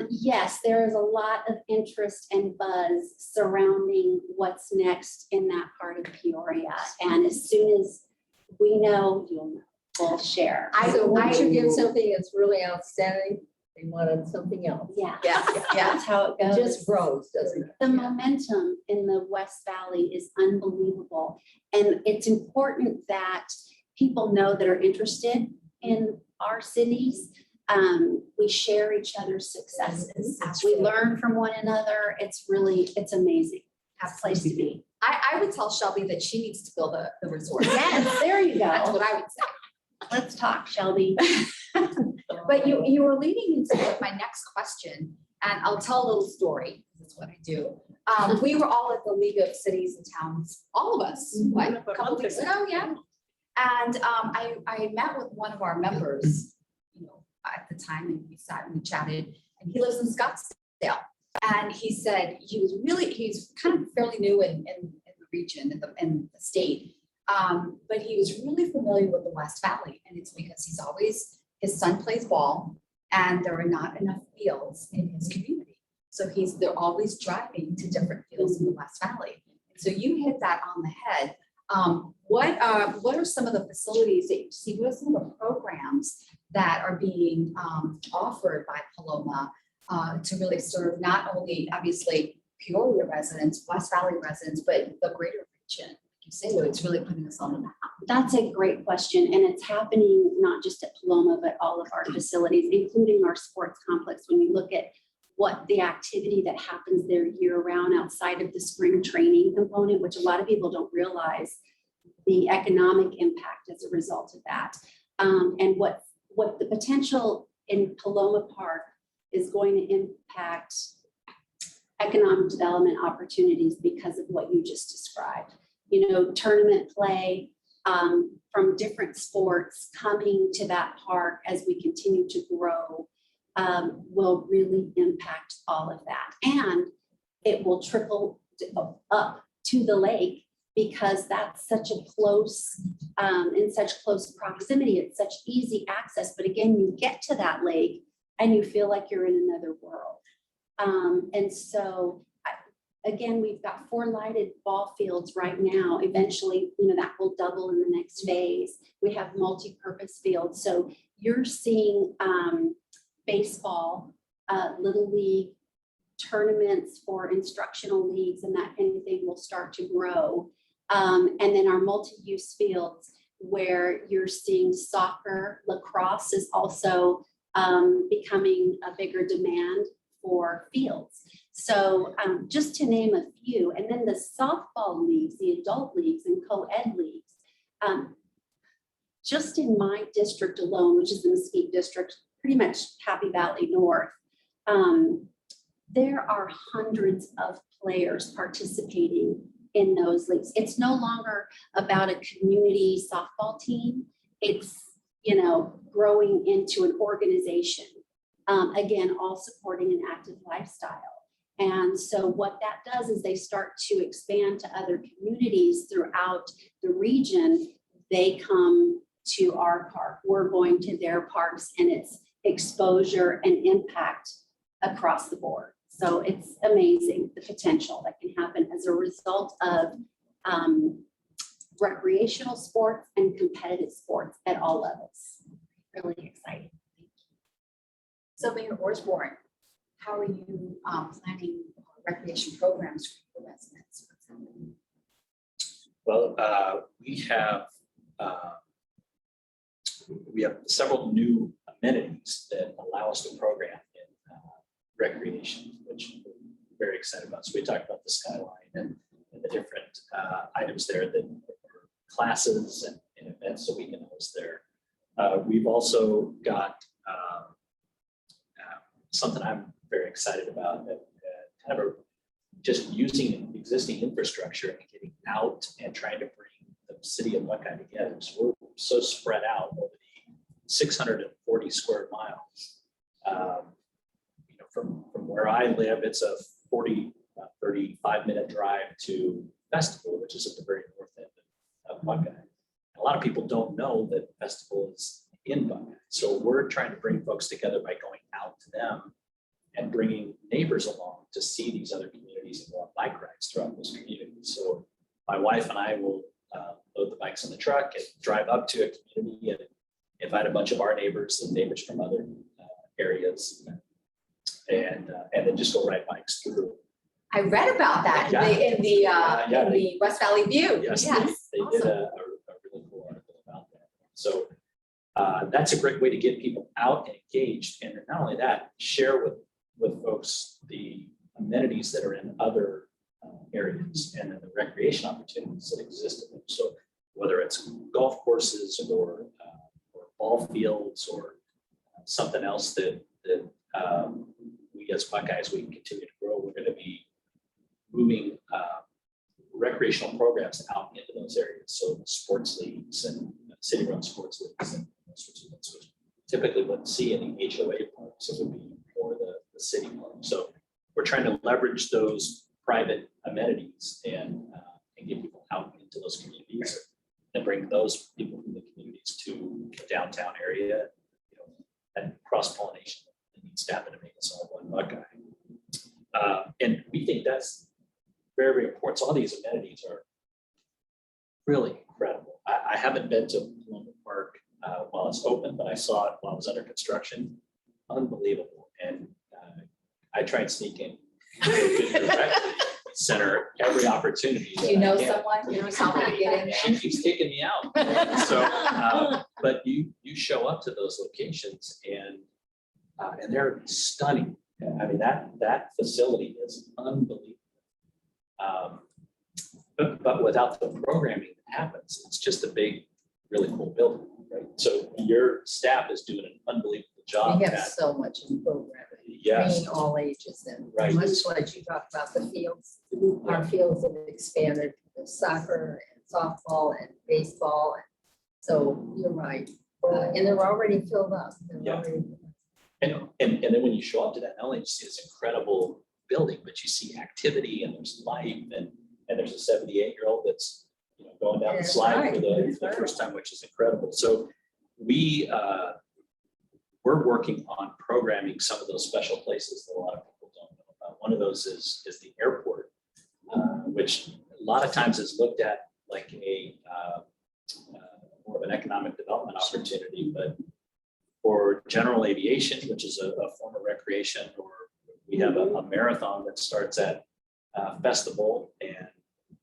Yes, there is a lot of interest and buzz surrounding what's next in that part of Peoria. And as soon as we know, you'll know, we'll share. So once you get something that's really outstanding, they wanted something else. Yeah. Yeah. That's how it It goes. just grows, doesn't it? The momentum in the West Valley is unbelievable. And it's important that people know that are interested in our cities. We share each other's successes. We learn from one another. It's amazing. A place to be. I would tell Shelby that she needs to build the resort. Yes, there you That's go. what I would say. Let's talk, Shelby. But you were leading into my next question, and I'll tell a little story. That's what I do. We were all at the League of Cities and Towns, all of us, like a couple weeks ago, yeah. And I met with one of our members, at the time, and we sat and we chatted, and he lives in Scottsdale. And he said he's kind of fairly new in the region, in the state. But he was really familiar with the West Valley, and it's because his son plays ball, and there are not enough fields in his community. So they're always driving to different fields in the West Valley. So you hit that on the head. What are some of the facilities that you see? What are some of the programs that are being offered by Paloma to really serve not only obviously Peoria residents, West Valley residents, but the greater region? You say it's really putting us on the map. That's a great question. And it's happening not just at Paloma, but all of our facilities, including our sports complex. When you look at what the activity that happens there year round outside of the spring training component, which a lot of people don't realize the economic impact as a result of that. And what the potential in Paloma Park is going to impact economic development opportunities because of what you just described. Tournament play from different sports coming to that park as we continue to grow will really impact all of that. And it will trickle up to the lake because that's such a close, in such close proximity. It's such easy access. But again, you get to that lake and you feel like you're in another world. And so again, we've got 4 lighted ball fields right now. Eventually, that will double in the next phase. We have multi-purpose fields. So you're seeing baseball, little league tournaments for instructional leagues and that kind of thing will start to grow. And then our multi-use fields where you're seeing soccer, lacrosse is also becoming a bigger demand for fields. So just to name a few, and then the softball leagues, the adult leagues and co-ed leagues, just in my district alone, which is the Mesquite district, pretty much Happy Valley North, there are hundreds of players participating in those leagues. It's no longer about a community softball team. It's, growing into an organization. Again, all supporting an active lifestyle. And so what that does is they start to expand to other communities throughout the region. They come to our park, we're going to their parks, and it's exposure and impact across the board. So it's amazing the potential that can happen as a result of recreational sports and competitive sports at all levels. Really exciting. So Mayor Osborne, how are you planning recreation programs for your residents? Well, we have several new amenities that allow us to program in recreation, which we're very excited about. So we talked about the Skyline and the different items there that are classes and events that we can host there. We've also got something I'm very excited about, just using existing infrastructure and getting out and trying to bring the city of Buckeye together. So we're so spread out over the 640 square miles. From where I live, it's a 35-minute drive to Festival, which is at the very north end of Buckeye. A lot of people don't know that Festival is in Buckeye. So we're trying to bring folks together by going out to them and bringing neighbors along to see these other communities and go on bike rides throughout those communities. So my wife and I will load the bikes in the truck and drive up to a community and invite a bunch of our neighbors and neighbors from other areas, and then just go ride bikes through. I read about that in the West Valley View. Yes, they did a really cool article about that. So that's a great way to get people out and engaged, and not only that, share with folks the amenities that are in other areas and then the recreation opportunities that exist in them. So whether it's golf courses or ball fields or something else that we as Buckeyes, we can continue to grow, we're going to be moving recreational programs out into those areas. So sports leagues and city-run sports leagues and those sorts of things, which typically wouldn't see any HOA parks. It would be more the city park. So we're trying to leverage those private amenities and get people out into those communities and bring those people from the communities to the downtown area, and cross-pollination that needs to happen to make us all one Buckeye. And we think that's very, very important. So all these amenities are really incredible. I haven't been to Paloma Park while it's open, but I saw it while it was under construction. Unbelievable. And I try and sneak in to the Goodyear Center every opportunity. Do you know someone who's helping you get in there? She keeps kicking me out. So, but you show up to those locations and they're stunning. I mean, that facility is unbelievable. But without the programming that happens, it's just a big, really cool building, right? So your staff is doing an unbelievable job. We have so much in programming. Yes. Bringing all ages in. Right. Much like you talked about the fields. Our fields have expanded with soccer and softball and baseball. So you're right. And they're already filled up. Yeah. And then when you show up to that, not only do you see this incredible building, but you see activity and there's life and there's a 78-year-old that's going down the slide for the first time, which is incredible. So we're working on programming some of those special places that a lot of people don't know One of those is the airport, which a lot of times is looked at like a more of an economic development opportunity, but for general aviation, which is a form of recreation, or we have a marathon that starts at Festival and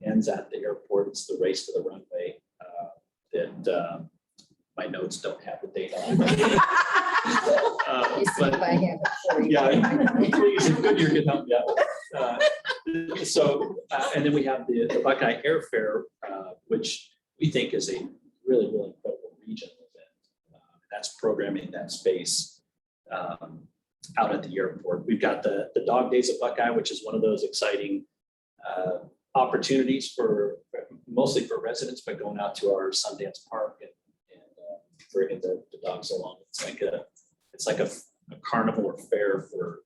ends at the airport. It's the race to the runway that my notes don't have the date on. You see But if I have it for you. yeah, please, if Goodyear can help me out. And then we have the Buckeye Airfare, which we think is a really, really incredible regional event. That's programming that space out at the airport. We've got the Dog Days of Buckeye, which is one of those exciting opportunities for mostly for residents, but going out to our Sundance Park and bringing the dogs along. It's like a carnival or fair for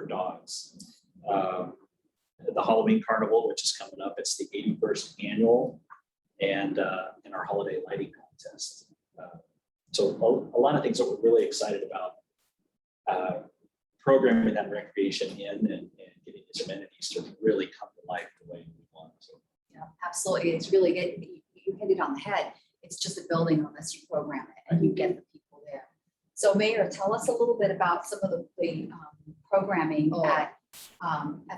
dogs. The Halloween Carnival, which is coming up, it's the 81st annual, and our holiday lighting contest. So a lot of things that we're really excited about programming that recreation in and getting these amenities to really come to life the way we want to. Yeah, absolutely. It's really good. You hit it on the head. It's just a building unless you program it and you get the people there. So Mayor, tell us a little bit about some of the programming at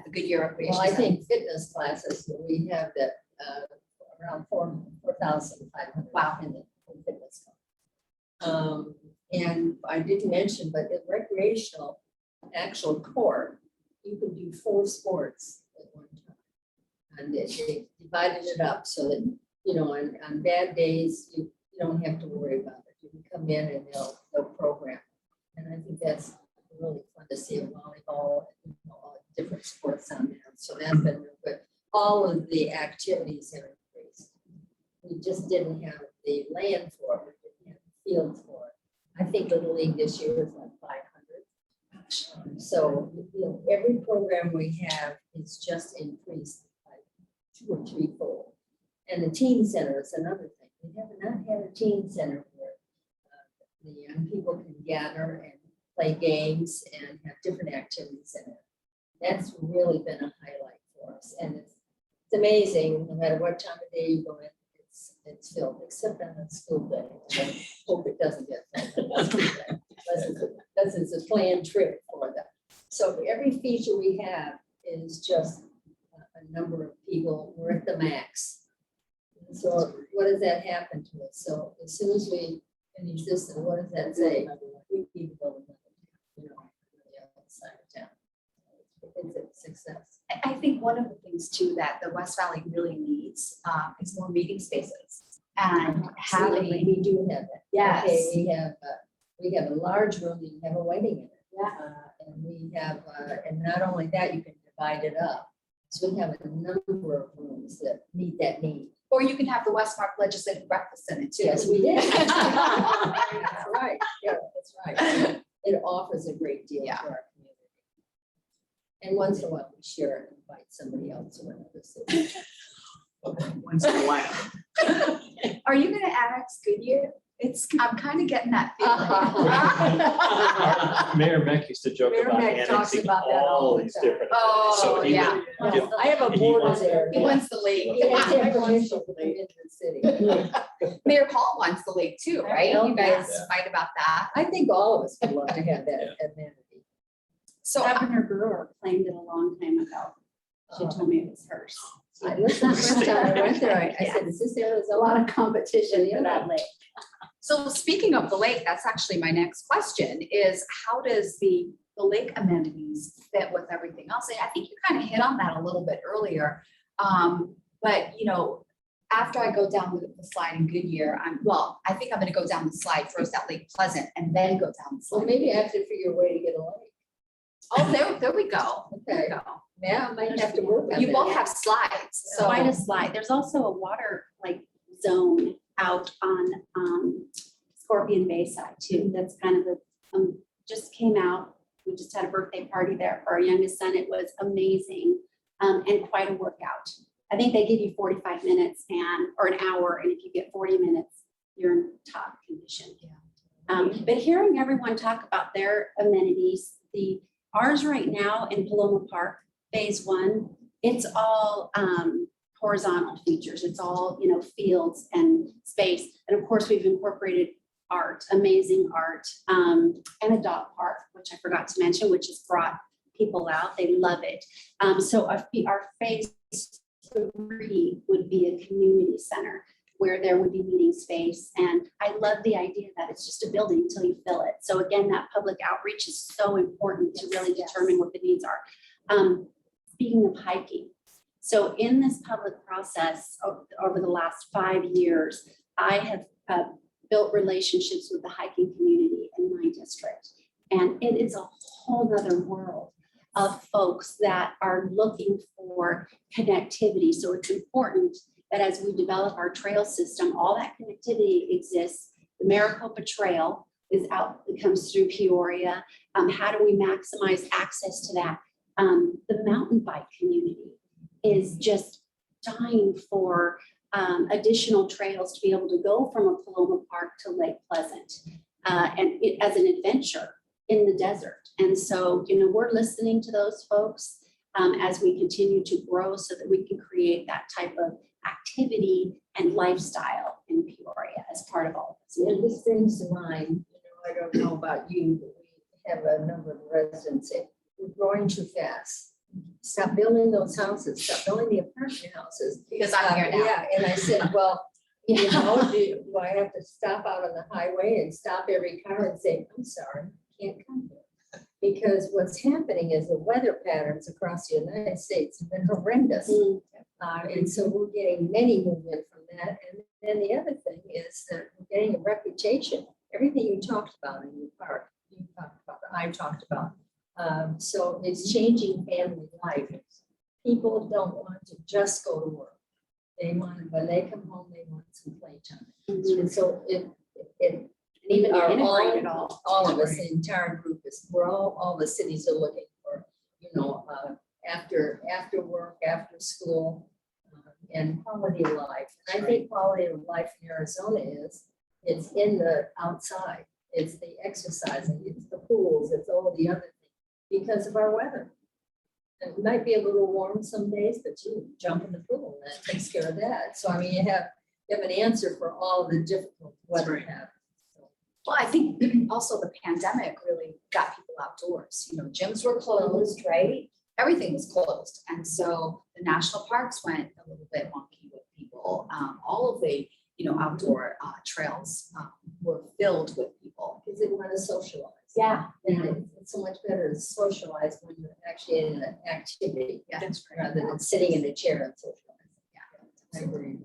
the Goodyear Recreation Well, I Center. think fitness classes, we have that around 4,500. Wow. In the fitness class. And I didn't mention, but the recreational actual court, you could do 4 sports at one time. And they divided it up so that, you know, on bad days, you don't have to worry about it. You can come in and they'll program. And I think that's really fun to see a volleyball, you know, all the different sports on there. So that's been real good. All of the activities have increased. We just didn't have the land for it, we didn't have the field for it. I think Little League this year is like 500. So, you know, every program we have is just increased like 2 or 3-fold. And the teen center is another thing. We have not had a teen center where the young people can gather and play games and have different activities in it. That's really been a highlight for us. And it's amazing, no matter what time of day you go in, it's filled, except on a school day. And I hope it doesn't get filled on a school day, unless it's a planned trip for them. So every feature we have is just a number of people. We're at the max. So what does that happen to us? So as soon as we finish this, and what does that say? We need to build another, you know, on the other side of town. It's a success. I think one of the things too that the West Valley really needs is more meeting spaces and Absolutely, having. we do have that. Yes. Okay, we have a large room that you have a wedding in it. Yeah. And we have, and not only that, you can divide it up. So we have a number of rooms that meet that need. Or you can have the Westmark Legislative Breakfast in it too. Yes, we did. That's right. Yeah, that's right. It offers a great deal Yeah. for our community. And once in a while, we share and invite somebody else or another city. Once in a while. Are you gonna annex Goodyear? I'm kind of getting that feeling. Mayor Meck used to joke Mayor about Meck talks annexing about that all all the these time. different. Oh, So he yeah. would give- I have a He border wants- there. He wants the lake. He has to have permission to come into the city. Mayor Paul wants the lake too, right? Oh, You guys yeah. fight about that. I think all of us would love to have that amenity. So Governor Brewer claimed it a long time ago. She told me it was hers. First time I went there, I said, is this There's a lot of competition for that lake. So speaking of the lake, that's actually my next question is how does the lake amenities fit with everything else? And I think you kind of hit on that a little bit earlier. But you know, after I go down the slide in Goodyear, I think I'm gonna go down the slide first at Lake Pleasant and then go down the Well, slide. maybe I have to figure a way to get a lake. Oh, there we go. There we go. Yeah, I might have to work on You that. both have slides, so. Quite a slide. There's also a water like zone out on Scorpion Bay side too. That's kind of just came out. We just had a birthday party there for our youngest son. It was amazing and quite a workout. I think they give you 45 minutes or an hour, and if you get 40 minutes, you're in top condition. But hearing everyone talk about their amenities, ours right now in Paloma Park phase one, it's all horizontal features. It's all, fields and space. And of course, we've incorporated art, amazing art, and a dog park, which I forgot to mention, which has brought people out. They love it. So our phase 3 would be a community center where there would be meeting space. And I love the idea that it's just a building until you fill it. So again, that public outreach is so important to really determine what the needs are. Speaking of hiking, so in this public process over the last 5 years, I have built relationships with the hiking community in my district. And it is a whole nother world of folks that are looking for connectivity. So it's important that as we develop our trail system, all that connectivity exists. The Maricopa Trail is out, it comes through Peoria. How do we maximize access to that? The mountain bike community is just dying for additional trails to be able to go from a Paloma Park to Lake Pleasant as an adventure in the desert. And so, we're listening to those folks as we continue to grow so that we can create that type of activity and lifestyle in Peoria as part of all of this. And this brings to mind, I don't know about you, but we have a number of residents say, we're growing too fast. Stop building those houses, stop building the apartment houses. Because I'm here now. Yeah, and I said, well, do I have to stop out on the highway and stop every car and say, I'm sorry, can't come here? Because what's happening is the weather patterns across the United States have been horrendous. And so we're getting many movement from that. And then the other thing is that we're getting a reputation. Everything you talked about in your park, you talked about, I talked about. So it's changing family life. People don't want to just go to work. They want, when they come home, they want some playtime. And so it Even are integrate it all. all of us, the entire group is, we're all the cities are looking for, after work, after school, and quality of life. And I think quality of life in Arizona it's in the outside, it's the exercising, it's the pools, it's all the other things because of our weather. And it might be a little warm some days, but you jump in the pool and that takes care of that. So I mean, you have an answer for all of the difficult weather we have. Well, I think also the pandemic really got people outdoors. Gyms were closed, right? Everything was closed. And so the national parks went a little bit wonky with people. All of the, outdoor trails were filled with people. Because they want to socialize. Yeah. And it's so much better to socialize when you're actually in an activity. Yeah, that's right. Rather than sitting in a chair and socializing. Yeah. I agree.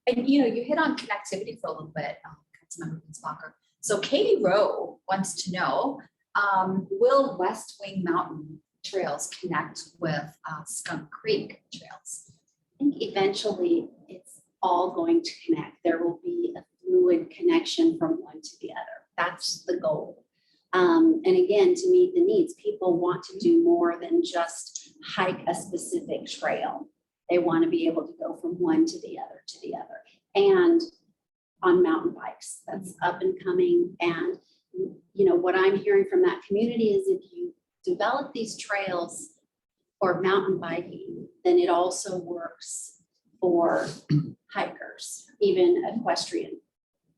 And, you hit on connectivity for a little bit, Councilmember Fitzpatrick. So Katie Rowe wants to know, will West Wing Mountain Trails connect with Skunk Creek Trails? I think eventually it's all going to connect. There will be a fluid connection from one to the other. That's the goal. And again, to meet the needs, people want to do more than just hike a specific trail. They want to be able to go from one to the other to the other. And on mountain bikes, that's up and coming. And, what I'm hearing from that community is if you develop these trails for mountain biking, then it also works for hikers, even equestrian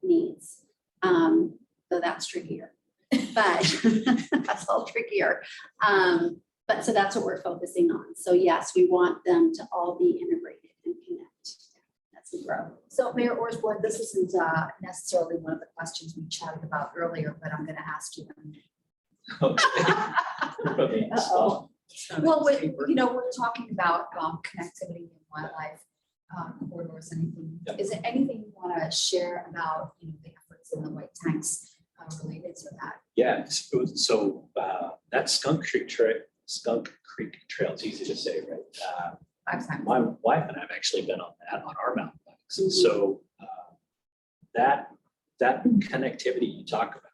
needs. So that's trickier, but that's all trickier. But so that's what we're focusing on. So yes, we want them to all be integrated and connect. That's the growth. So Mayor Orsborn, this isn't necessarily one of the questions we chatted about earlier, but I'm going to ask you them. Okay. Uh-oh. Well, we're talking about connectivity and wildlife corridors. Yep. Is there anything you want to share about the efforts in the white tanks related to that? Yeah, so that Skunk Creek Trail, it's easy to say, right? 5 times. My wife and I have actually been on that on our mountain bikes. And so that connectivity you talk about,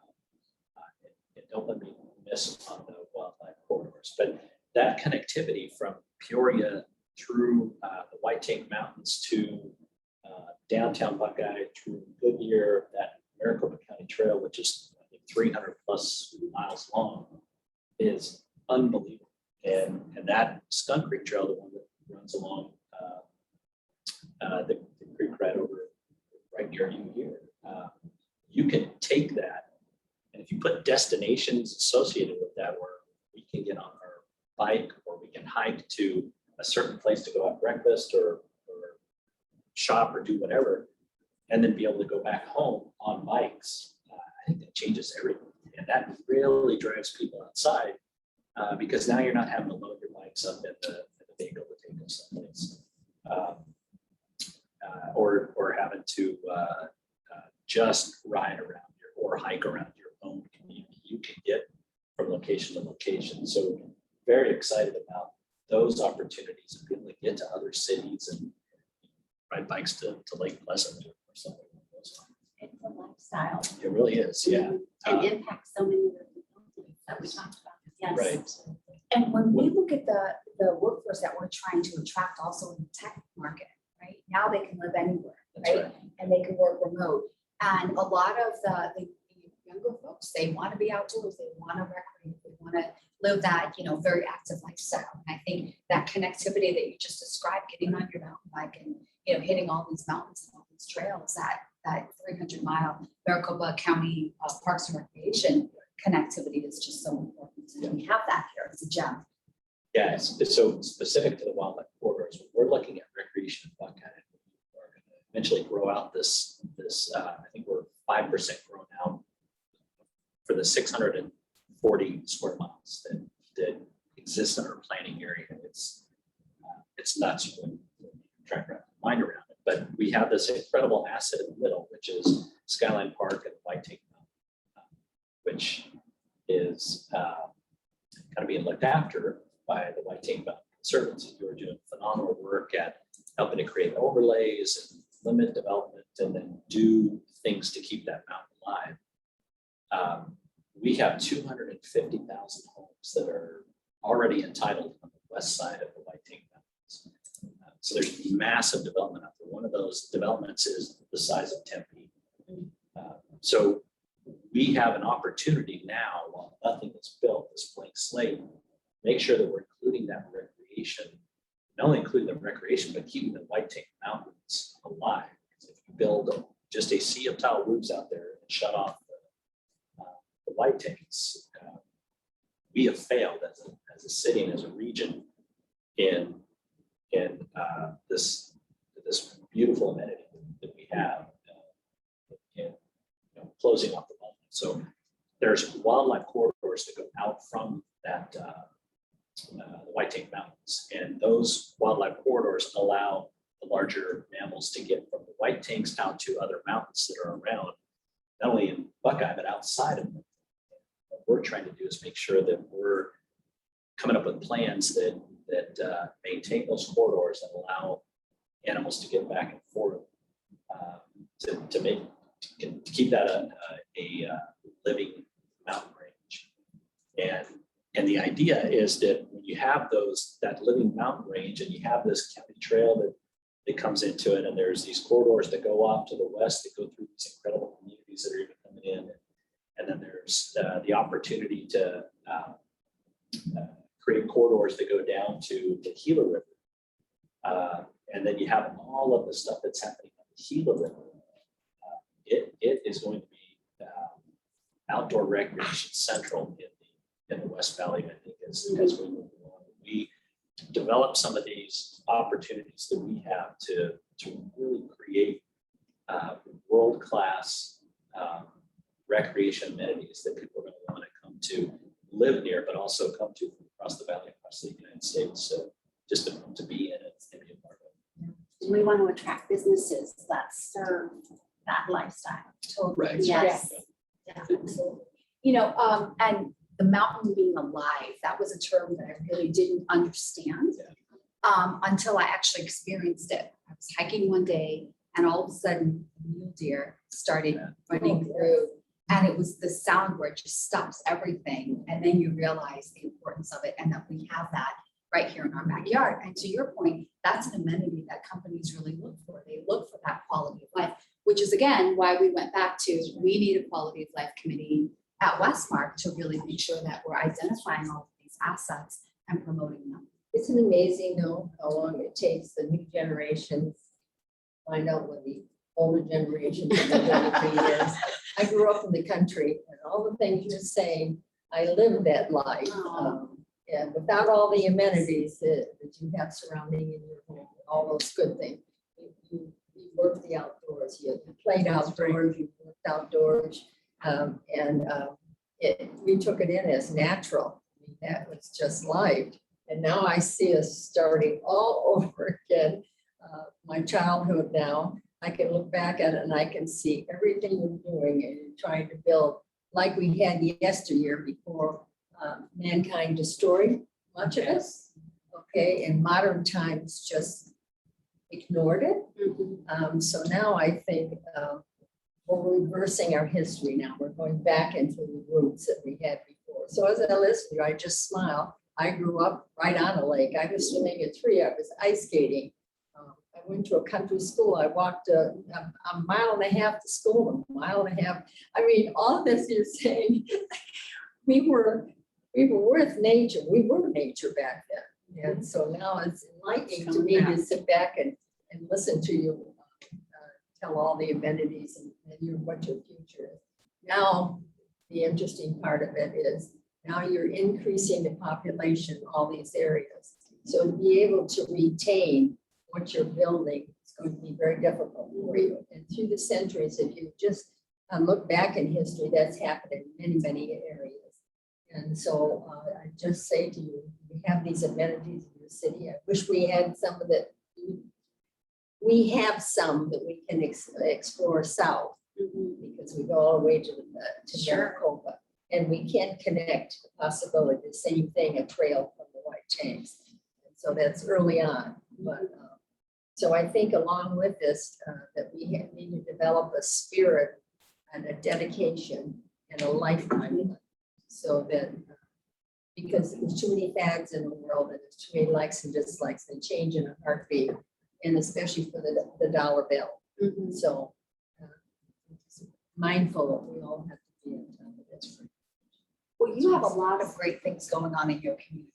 don't let me miss on the wildlife corridors, but that connectivity from Peoria through the White Tank Mountains to downtown Buckeye, through Goodyear, that Maricopa County Trail, which is I think 300 plus miles long, is unbelievable. And that Skunk Creek Trail, the one that runs along the creek right near you here, you can take that, and if you put destinations associated with that, where we can get on our bike or we can hike to a certain place to go have breakfast or shop or do whatever, and then be able to go back home on bikes, I think that changes everything. And that really drives people outside because now you're not having to load your bikes up in the vehicle to take them someplace. Or having to just ride around or hike around your own community. You can get from location to location. So very excited about those opportunities and being able to get to other cities and ride bikes to Lake Pleasant or something like those. It's a lifestyle. It really is, yeah. And impacts so many other people that we talked about. Yes. Right. And when we look at the workforce that we're trying to attract also in the tech market, right? Now they can live anywhere, That's right? And they can work remote. And a lot of the younger folks, they want to be outdoors, they want to recreate, they want to live that, very active lifestyle. And I think that connectivity that you just described, getting on your mountain bike and, hitting all these mountains and all these trails, that 300-mile Maricopa County Parks and Recreation connectivity is just so important. And we have that here. It's a gem. Yeah, it's so specific to the wildlife corridors. We're looking at recreation in Buckeye. We're going to eventually grow out this. I think we're 5% grown out for the 640 square miles that exist in our planning area. It's nuts when you try to wrap your mind around it. But we have this incredible asset in the middle, which is Skyline Park and White Tank Mountain, which is kind of being looked after by the White Tank Mountain Conservancy, who are doing phenomenal work at helping to create overlays and limit development and then do things to keep that mountain alive. We have 250,000 homes that are already entitled on the west side of the White Tank Mountains. So there's massive development out there. One of those developments is the size of Tempe. So we have an opportunity now, while nothing is built, this blank slate, make sure that we're including that recreation, not only including the recreation, but keeping the White Tank Mountains alive. Because if you build just a sea of tile roofs out there and shut off the white tanks, we have failed as a city and as a region in this beautiful amenity that we have in closing off the moment. So there's wildlife corridors that go out from that the White Tank Mountains, and those wildlife corridors allow the larger mammals to get from the White Tanks down to other mountains that are around, not only in Buckeye but outside of them. What we're trying to do is make sure that we're coming up with plans that maintain those corridors and allow animals to get back and forth to keep that a living mountain range. And the idea is that when you have that living mountain range and you have this county trail that comes into it, and there's these corridors that go off to the west that go through these incredible communities that are even coming in, and then there's the opportunity to create corridors that go down to the Gila River. And then you have all of the stuff that's happening on the Gila River. It is going to be outdoor recreation central in the West Valley, I think, as we move along. We develop some of these opportunities that we have to really create world-class recreation amenities that people are going to want to come to live near, but also come to from across the valley, across the United States. So just to be in it and be a part of it. We want to attract businesses that serve that lifestyle. Totally. Right. Yes. Absolutely. And the mountain being alive, that was a term that I really didn't understand until I actually experienced it. I was hiking one day and all of a sudden mule deer started running through, and it was the sound where it just stops everything. And then you realize the importance of it and that we have that right here in our backyard. And to your point, that's an amenity that companies really look for. They look for that quality of life, which is again why we went back to we need a quality of life committee at Westmark to really make sure that we're identifying all of these assets and promoting them. Isn't it amazing though, how long it takes the new generations find out what the older generations have been doing for years. I grew up in the country and all the things you're saying, I lived that life. And without all the amenities that you have surrounding in your home, all those good things. You worked the outdoors, you played outdoors, you worked outdoors. We took it in as natural. I mean, that was just life. And now I see us starting all over again. My childhood now, I can look back at it and I can see everything you're doing and you're trying to build like we had yesteryear before mankind destroyed much of us. Okay, and modern times just ignored it. So now I think we're reversing our history now. We're going back into the roots that we had before. So as I listen to you, I just smile. I grew up right on a lake. I was swimming in 3. I was ice skating. I went to a country school. I walked a mile and a half to school, a mile and a half. I mean, all this you're saying, we were with nature. We were nature back then. And so now it's enlightening to me to sit back and listen to you tell all the amenities and what your future is. Now, the interesting part of it is now you're increasing the population in all these areas. So to be able to retain what you're building is going to be very difficult for you. And through the centuries, if you just look back in history, that's happened in many, many areas. And so I just say to you, we have these amenities in your city. I wish we had some of that. We have some that we can explore south because we go all the way to Maricopa, and we can't connect the possibility, the same thing, a trail from the White Tanks. And so that's early on. But so I think along with this, that we need to develop a spirit and a dedication and a lifetime, so that because there's too many fads in the world and there's too many likes and dislikes, they change in a heartbeat, and especially for the dollar bill. So mindful that we all have to be on top of this. Well, you have a lot of great things going on in your community.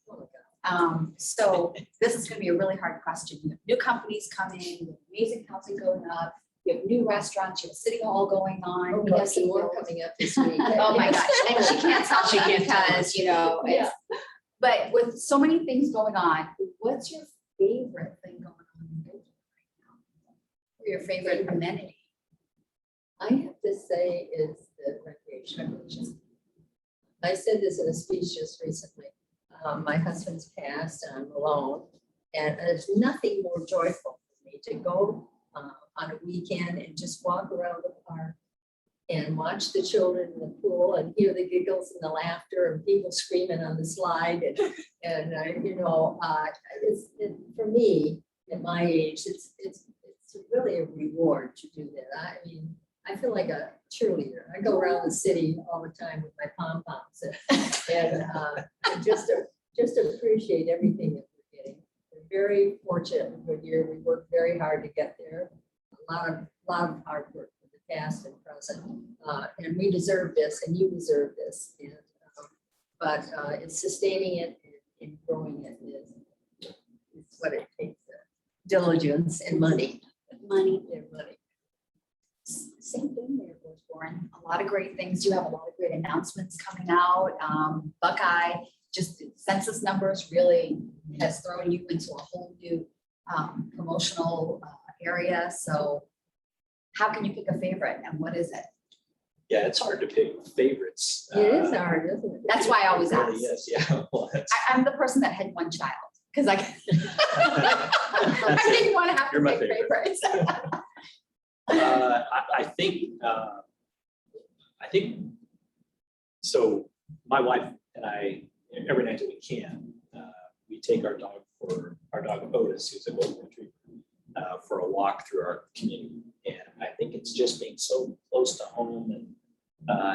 So this is going to be a really hard question. You have new companies coming, you have amazing housing going up, you have new restaurants, you have City Hall going on. Oh, we have some more coming up this week. Oh my gosh, and she can't tell me because, you know, but with so many things going on, what's your favorite thing going on in Goodyear right now? Or your favorite amenity? I have to say is the recreation. I said this in a speech just recently. My husband's passed and I'm alone, and there's nothing more joyful for me to go on a weekend and just walk around the park and watch the children in the pool and hear the giggles and the laughter and people screaming on the slide. And you know, for me at my age, it's really a reward to do that. I mean, I feel like a cheerleader. I go around the city all the time with my pom-poms and just appreciate everything that we're getting. We're very fortunate in Goodyear. We worked very hard to get there. A lot of hard work for the past and present. And we deserve this, and you deserve this. And, but it's sustaining it and growing it is what it takes. Diligence and money. Money. And money. Same thing there, Warren. A lot of great things. You have a lot of great announcements coming out. Buckeye, just the census numbers really has thrown you into a whole new promotional area. So how can you pick a favorite and what is it? Yeah, it's hard to pick favorites. It is hard, isn't it? That's why I always It ask. really is, yeah. Well, I'm the person that had one child because I didn't want to have to You're my pick favorite. favorites. I think so. My wife and I, every night that we can, we take our dog Otis, who's a golden retriever, for a walk through our community. And I think it's just being so close to home and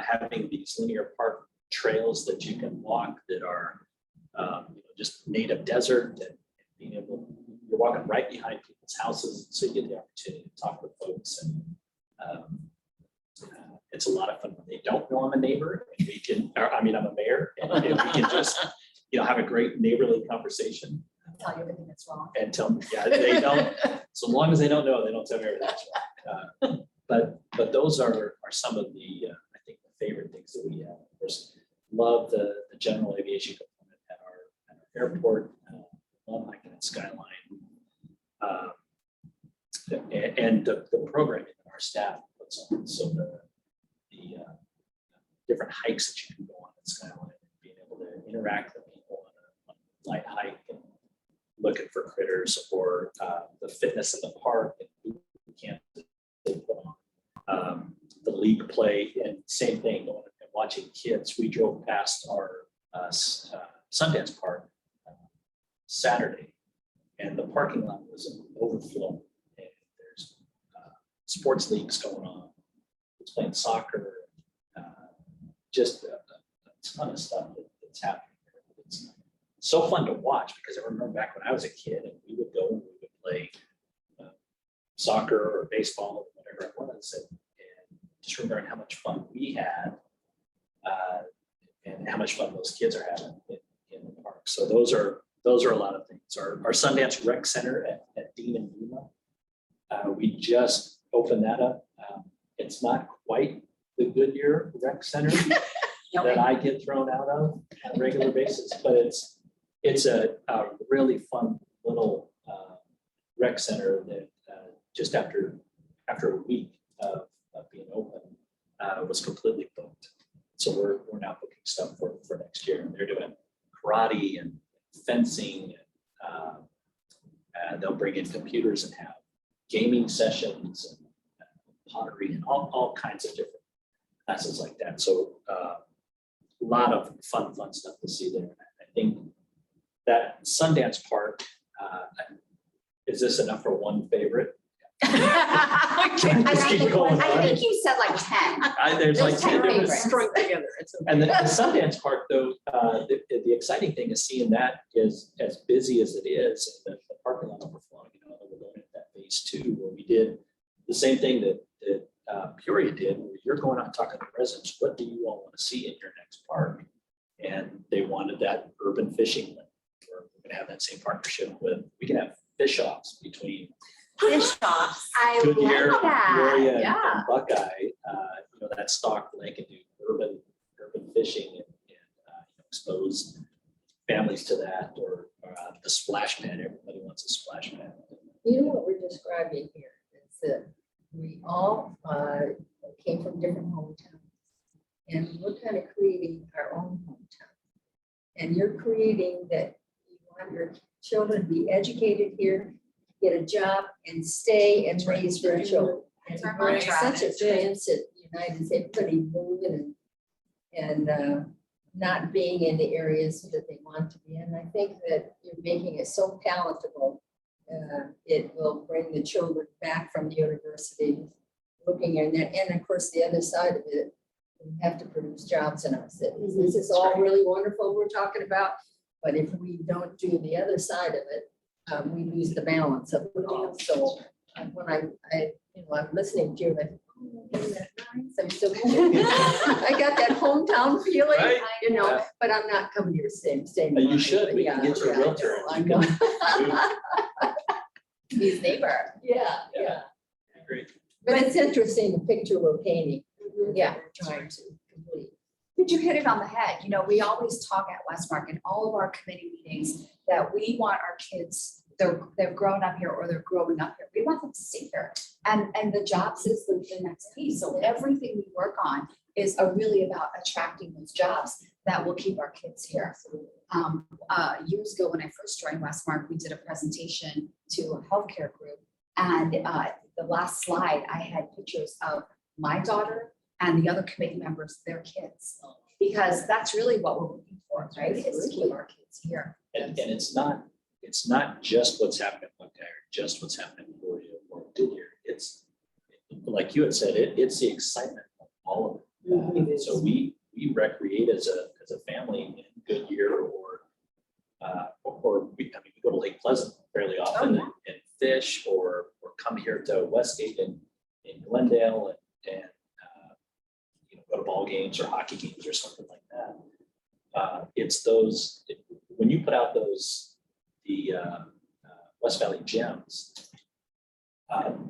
having these linear park trails that you can walk that are just native desert, and being able, you're walking right behind people's houses, so you get the opportunity to talk with folks. And it's a lot of fun when they don't know I'm a neighbor. And we can, or, I mean, I'm a mayor, and we can just, have a great neighborly conversation Tell you everything that's wrong. and tell them, yeah, they don't, so long as they don't know, they don't tell me everything that's wrong. But those are some of the, I think, the favorite things that we have. Of course, love the general aviation component at our airport, love hiking at Skyline. And the programming that our staff puts on, so the different hikes that you can go on at Skyline, being able to interact with people on a light hike and looking for critters, or the fitness in the park and boot camp that they put on, the league play, and same thing, going and watching kids. We drove past our Sundance Park Saturday, and the parking lot was overflowing. And there's sports leagues going on. It's playing soccer, just a ton of stuff that's happening. It's so fun to watch, because I remember back when I was a kid and we would go and we would play soccer or baseball or whatever it was, and just remembering how much fun we had and how much fun those kids are having in the park. So those are a lot of things. Our Sundance Rec Center at Dean and Lima, we just opened that up. It's not quite the Goodyear Rec Center that I get thrown out of on a regular basis, but it's a really fun little rec center that just after a week of being open was completely booked. So we're now booking stuff for next year, and they're doing karate and fencing, and they'll bring in computers and have gaming sessions and pottery and all kinds of different classes like that. So a lot of fun stuff to see there. I think that Sundance Park, is this enough for one favorite? I Just keep going on. think you said like 10. There's like 10 different. favorites. Strung together. It's okay. And the Sundance Park, though, the exciting thing is seeing that is as busy as it is, and the parking lot overflowing. You know, we're going into that phase 2 where we did the same thing that Peoria did, where you're going out and talking to residents. What do you all want to see in your next park? And they wanted that urban fishing. We're going to have that same partnership with. We can have fish offs between Fish shops. I Goodyear, love that. Peoria, Yeah. and Buckeye. You know, that stock lake and do urban fishing and expose families to that, or the splash pad. Everybody wants a splash pad. You know what we're describing here is that we all came from different hometowns, and we're kind of creating our own hometown. And you're creating that you want your children to be educated here, get a job, and stay and raise their children. And That's our we're mantra. such a transit United States, everybody moving and not being in the areas that they want to be in. I think that you're making it so palatable. It will bring the children back from the university looking in there. And of course, the other side of it, we have to produce jobs in our cities. This is all really wonderful we're talking about, but if we don't do the other side of it, we lose the balance of it all. So when I'm listening to you, like, oh, isn't that nice? I'm so I got that hometown feeling, Right. Yeah. but I'm not coming here staying. You should. We can get you a Yeah, realtor. I know. His neighbor. Yeah. Great. But it's interesting, the picture we're painting. Yeah. We're trying to complete. But you hit it on the head. You know, we always talk at Westmark in all of our committee meetings that we want our kids, they're growing up here or they're growing up here. We want them to stay here. And the jobs is the next piece. So everything we work on is really about attracting those jobs that will keep our kids here. Years ago, when I first joined Westmark, we did a presentation to a healthcare group. And the last slide, I had pictures of my daughter and the other committee members, their kids. Because that's really what we're looking for, right? Is to keep our kids here. And it's not just what's happening in Buckeye, or just what's happening in Peoria or Goodyear. It's like you had said, it's the excitement of all of it. So we recreate as a family in Goodyear, or we go to Lake Pleasant fairly often and fish, or come here to Westgate in Glendale and go to ball games or hockey games or something like that. It's those, when you put out the West Valley Gems,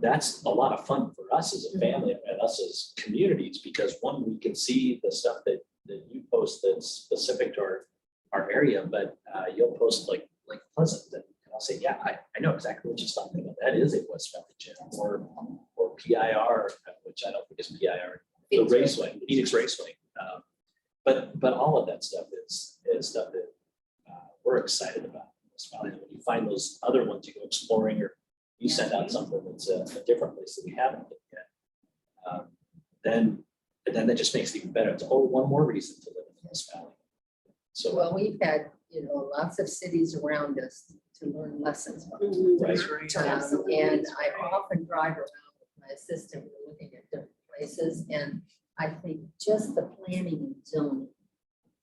that's a lot of fun for us as a family and us as communities, because one, we can see the stuff that you post that's specific to our area, but you'll post like Pleasant, and I'll say, yeah, I know exactly what you're talking about. That is a West Valley Gem, or PIR, which I don't think is PIR, the Raceway, Phoenix Raceway. But all of that stuff is stuff that we're excited about in West Valley. And when you find those other ones, you go exploring, or you send out something that's a different place that we haven't been yet, then that just makes it even better. It's one more reason to live in West Valley. So Well, we've had, lots of cities around us to learn lessons from. right. And I often drive around with my assistant, we're looking at different places, and I think just the planning and zoning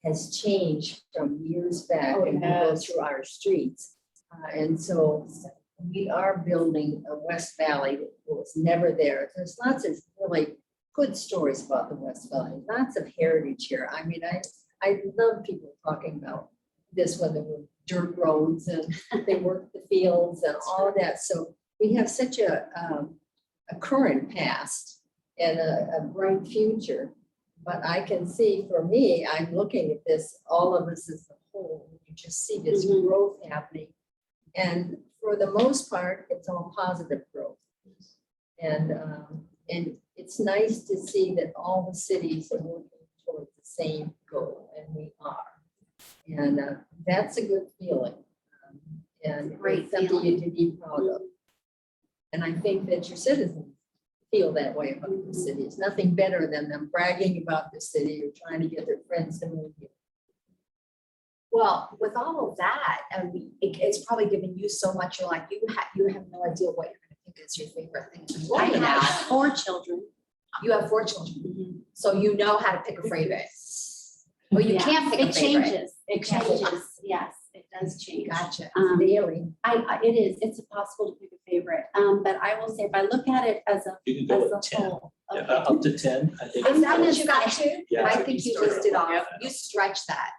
has changed from years back, and we go through our streets. And so we are building a West Valley that was never there. There's lots of really good stories about the West Valley, lots of heritage here. I mean, I love people talking about this when there were dirt roads and they worked the fields and all of that. So we have such a current past and a bright future. But I can see, for me, I'm looking at this, all of us as a whole, you just see this growth happening. And for the most part, it's all positive growth. And it's nice to see that all the cities are working towards the same goal, and we are. And that's a good feeling. And Great something feeling. to be proud of. And I think that your citizens feel that way about the city. It's nothing better than them bragging about the city or trying to get their friends to move here. Well, with all of that, it's probably giving you so much. You're like, you have no idea what you're going to pick as your favorite thing to I play now. have 4 children. You have 4 children, so you know how to pick a favorite. Well, you Yeah. can't pick a It favorite. changes. It changes. Yes, it does change. Gotcha. Daily. It's impossible to pick a favorite. But I will say, if I look at it as a You can go with 10, whole. yeah, Okay. up to 10, I think. Is that what you got to? Yeah. I think you just did off. You stretched that.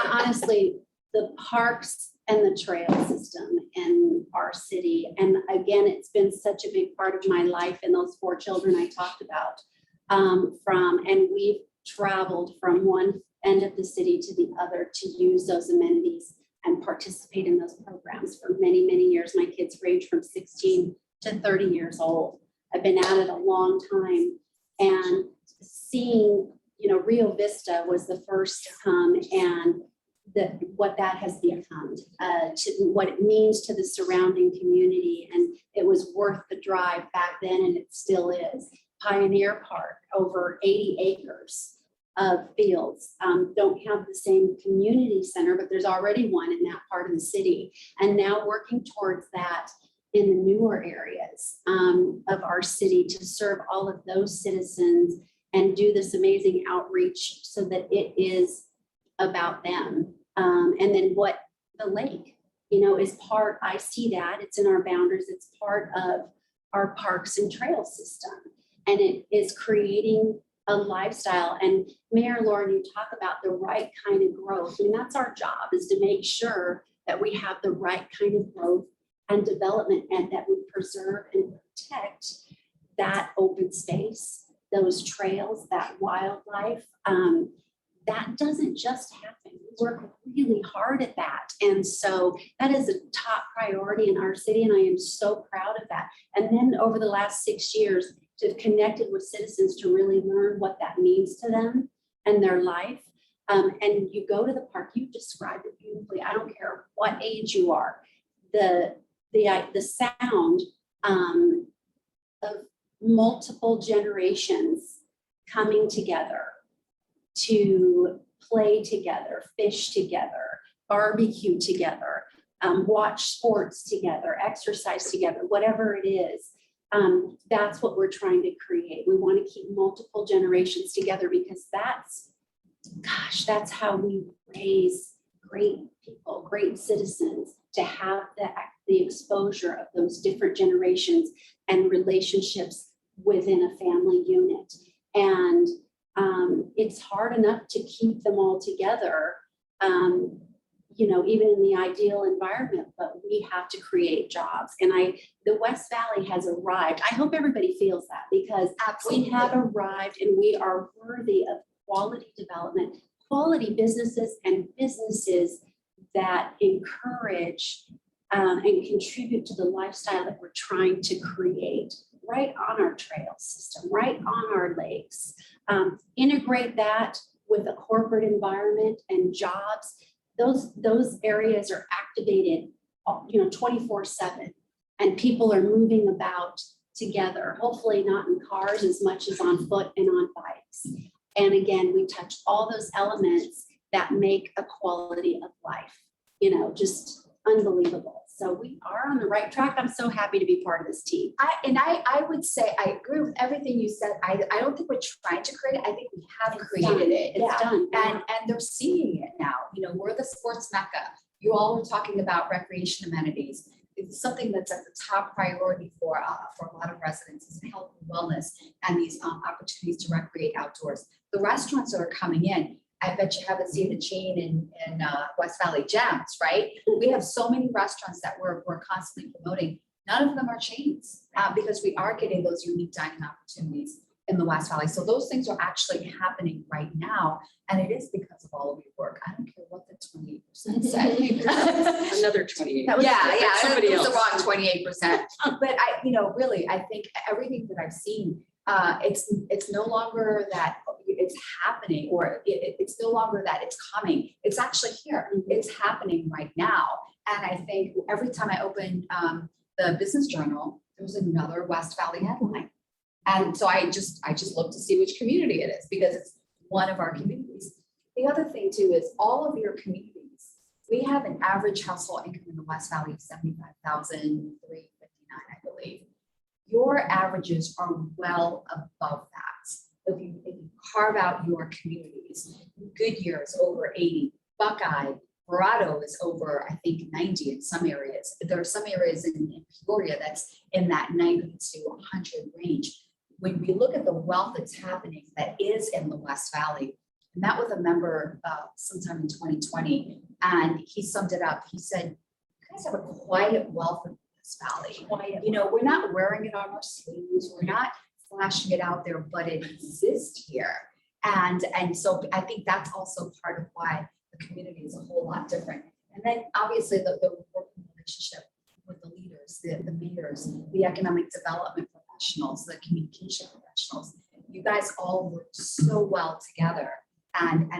Honestly, the parks and the trail system in our city, and again, it's been such a big part of my life and those 4 children I talked about, and we've traveled from one end of the city to the other to use those amenities and participate in those programs for many, many years. My kids range from 16 to 30 years old. I've been at it a long time, and seeing, Rio Vista was the first to come, and what that has become, to what it means to the surrounding community. And it was worth the drive back then, and it still is. Pioneer Park, over 80 acres of fields, don't have the same community center, but there's already one in that part of the city. And now working towards that in the newer areas of our city to serve all of those citizens and do this amazing outreach so that it is about them. And then what the lake, is part, I see that it's in our boundaries. It's part of our parks and trail system, and it is creating a lifestyle. And Mayor Lauren, you talk about the right kind of growth. I mean, that's our job, is to make sure that we have the right kind of growth and development, and that we preserve and protect that open space, those trails, that wildlife. That doesn't just happen. We work really hard at that. And so that is a top priority in our city, and I am so proud of that. And then over the last 6 years, to have connected with citizens to really learn what that means to them and their life. And you go to the park, you described it beautifully. I don't care what age you are. The sound of multiple generations coming together to play together, fish together, barbecue together, watch sports together, exercise together, whatever it is. That's what we're trying to create. We want to keep multiple generations together, because that's how we raise great people, great citizens, to have the exposure of those different generations and relationships within a family unit. And it's hard enough to keep them all together You know, even in the ideal environment, but we have to create jobs. And the West Valley has arrived. I hope everybody feels that, because we have arrived and we are worthy of quality development, quality businesses, and businesses that encourage and contribute to the lifestyle that we're trying to create right on our trail system, right on our lakes. Integrate that with a corporate environment and jobs. Those areas are activated, 24/7, and people are moving about together, hopefully not in cars as much as on foot and on bikes. And again, we touch all those elements that make a quality of life, just unbelievable. So we are on the right track. I'm so happy to be part of this team. I would say, I agree with everything you said. I don't think we're trying to create it. I think we have created it. It's done. And they're seeing it now. We're the sports mecca. You all were talking about recreation amenities. It's something that's at the top priority for a lot of residents is health and wellness and these opportunities to recreate outdoors. The restaurants that are coming in, I bet you haven't seen the chain in West Valley Gems, right? We have so many restaurants that we're constantly promoting. None of them are chains because we are getting those unique dining opportunities in the West Valley. So those things are actually happening right now. And it is because of all of your work. I don't care what the 28% said. Another 28. That was- yeah, somebody it was the else. wrong 28%. But really, I think everything that I've seen, it's no longer that it's happening, or it's no longer that it's coming. It's actually here. It's happening right now. And I think every time I open the Business Journal, there's another West Valley headline. And so I just look to see which community it is, because it's one of our communities. The other thing too is all of your communities, we have an average household income in the West Valley of 75,359, I believe. Your averages are well above that. If you carve out your communities, Goodyear is over 80, Buckeye, Verado is over, I think, 90 in some areas. There are some areas in Peoria that's in that 90 to 100 range. When we look at the wealth that's happening that is in the West Valley, I met with a member sometime in 2020, and he summed it up. He said, you guys have a quiet wealth in the West Valley. We're not wearing it on our sleeves. We're not flashing it out there, but it exists here. And so I think that's also part of why the community is a whole lot different. And then obviously the working relationship with the leaders, the mayors, the economic development professionals, the communication professionals. You guys all work so well together. And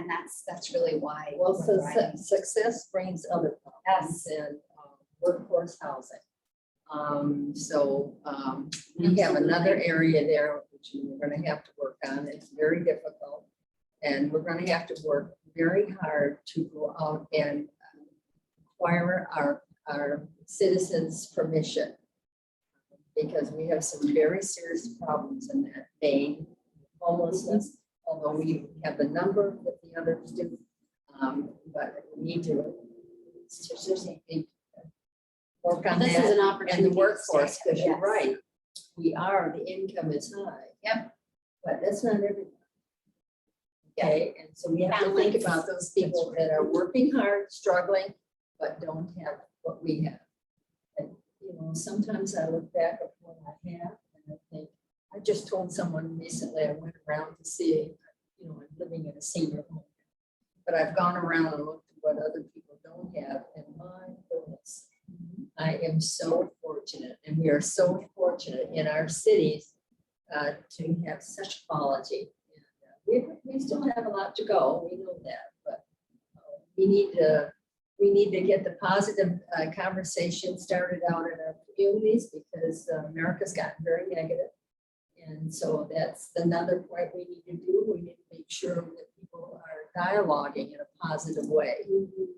that's really why. Well, so success brings other problems and workforce housing. We have another area there which we're going to have to work on. It's very difficult, and we're going to have to work very hard to go out and acquire our citizens' permission, because we have some very serious problems in that vein. Homelessness, although we have the number that the others do, but we need to work on This that. is an opportunity. And the workforce, because you're Yes. right, the income is high. Yep. But that's not everybody. Okay, and so we have to think Balance. about those people that are working hard, struggling, but don't have what we have. And, sometimes I look back at what I have and I think, I just told someone recently, I went around to see, I'm living in a senior home. But I've gone around and looked at what other people don't have, and my goodness, I am so fortunate, and we are so fortunate in our cities to have such quality. And, we still have a lot to go. We know that, but we need to get the positive conversation started out in our communities, because America's gotten very negative. And so that's another point we need to do. We need to make sure that people are dialoguing in a positive way.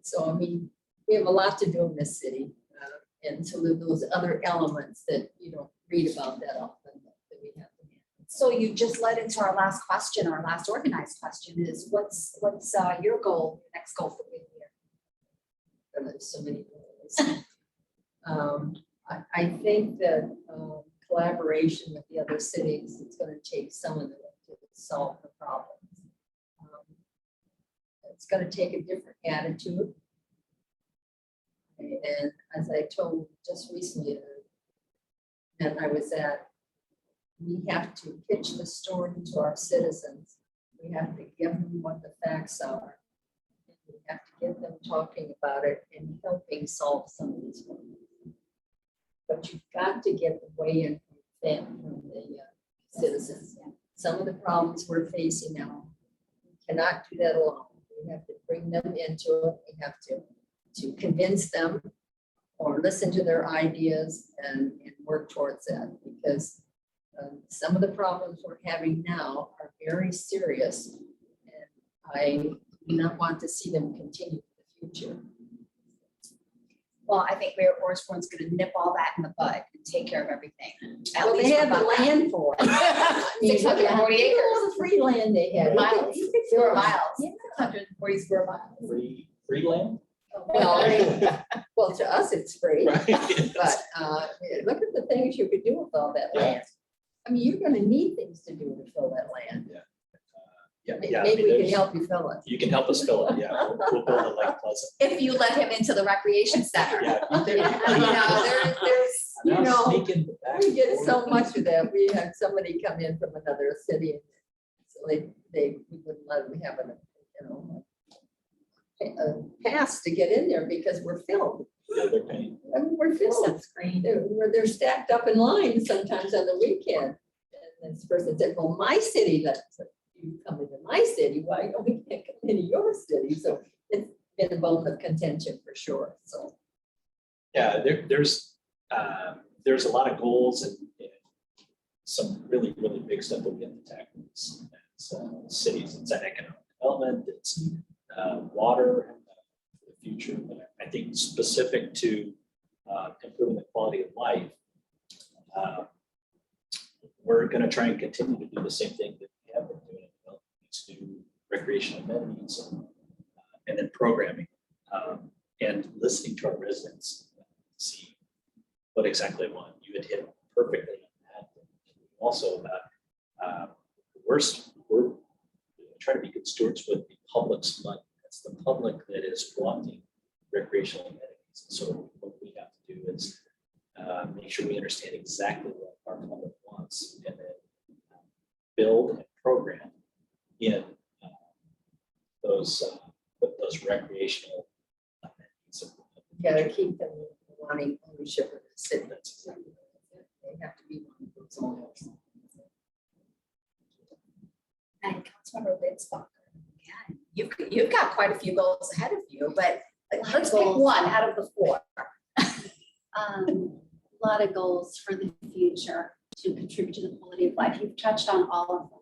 So, we have a lot to do in this city. And so those other elements that you don't read about that often that we have to manage. So you just led into our last question, our last organized question is what's your goal, next goal for Goodyear? And there's so many goals. I think that collaboration with the other cities is going to take some of them to solve the problems. it's gonna take a different attitude. And as I told just recently, and I was at, we have to pitch the story to our citizens. We have to give them what the facts are. We have to get them talking about it and helping solve some of these problems. But you've got to get the weigh-in from the citizens. Some of the problems we're facing now, we cannot do that alone. We have to bring them into it. We have to convince them or listen to their ideas and work towards that, because some of the problems we're having now are very serious. And I do not want to see them continue in the future. Well, I think Mayor Osborne's gonna nip all that in the bud and take care of everything. At Well, least they for have the about that. land for it. 640 Look at acres. all the free land they had. Miles, You could square build- miles, Yeah. 140 square miles. Free land? Well, to us, it's free, Right. but look at the things you could do with all that land. I mean, you're gonna need things to do to fill that land. Yeah, yeah. I Maybe mean, we can there's- help you fill it. You can help us fill it, yeah. We'll build it like Pleasant. If you let him into the recreation center. Yeah. You know, there's, You know, Sneaking back We get door. so much of that. We had somebody come in from another city. So we wouldn't let them have a pass to get in there because we're filled. Yeah, they're paying. I mean, we're filled. They're stacked up in line sometimes on the weekend. And this person said, well, my city, that's, you come into my city, why don't we can't come into your city? So it's been a bone of contention for sure, so. Yeah, there's a lot of goals and some really, really big stuff that we have to tackle. It's cities, it's economic development, it's water for the future. But I think specific to improving the quality of life, we're going to try and continue to do the same thing that we have been doing, to do recreational amenities and then programming and listening to our residents, see what exactly they want. You had hit perfectly on that. Also about we're trying to be good stewards with the public's money. It's the public that is wanting recreational amenities. So what we have to do is make sure we understand exactly what our public wants and then build and program in those recreational amenities. You gotta keep them wanting ownership of the city. That's exactly right. They have to be one of those owners. And Councilmember Litzbacher, again, you've got quite a few goals ahead of you, but let's pick one out of the four. A lot of goals for the future to contribute to the quality of life. You've touched on all of them.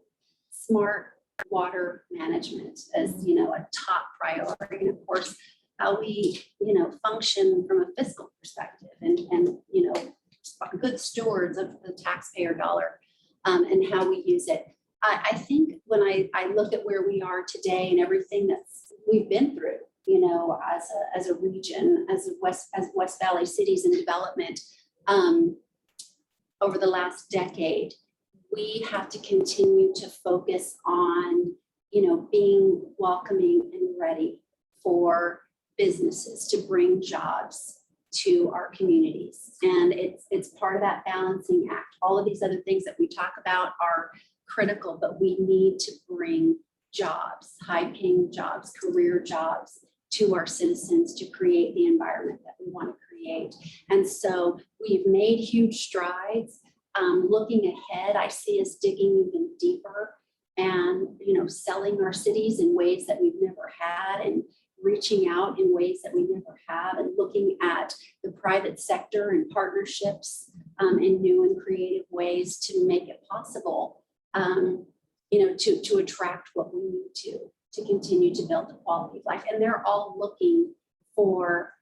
Smart water management as, a top priority. And of course, how we, function from a fiscal perspective and good stewards of the taxpayer dollar and how we use it. I think when I look at where we are today and everything we've been through, as a region, as West Valley cities in development, over the last decade, we have to continue to focus on, being welcoming and ready for businesses to bring jobs to our communities. And it's part of that balancing act. All of these other things that we talk about are critical, but we need to bring jobs, high-paying jobs, career jobs to our citizens to create the environment that we want to create. And so we've made huge strides. Looking ahead, I see us digging even deeper and, selling our cities in ways that we've never had and reaching out in ways that we never have and looking at the private sector and partnerships in new and creative ways to make it possible, to attract what we need to continue to build the quality of life. And they're all looking for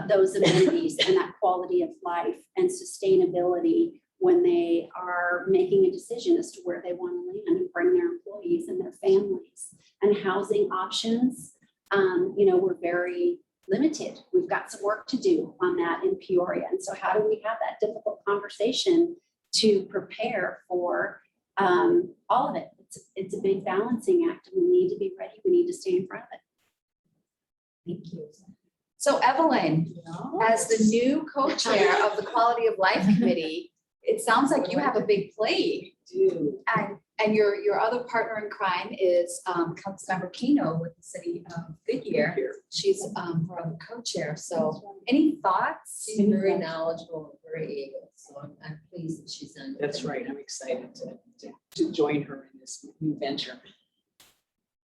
those amenities and that quality of life and sustainability when they are making a decision as to where they want to land and bring their employees and their families. And housing options, we're very limited. We've got some work to do on that in Peoria. And so how do we have that difficult conversation to prepare for all of it? It's a big balancing act and we need to be ready. We need to stay in front of it. Thank you. So Evelyn, as the new co-chair of the Quality of Life Committee, it sounds like you have a big plate. Do. And your other partner in crime is Councilmember Keno with the city of Goodyear. She's our other co-chair. So any thoughts? She's very knowledgeable, very able, so I'm pleased that she's on. That's right. I'm excited to join her in this new venture.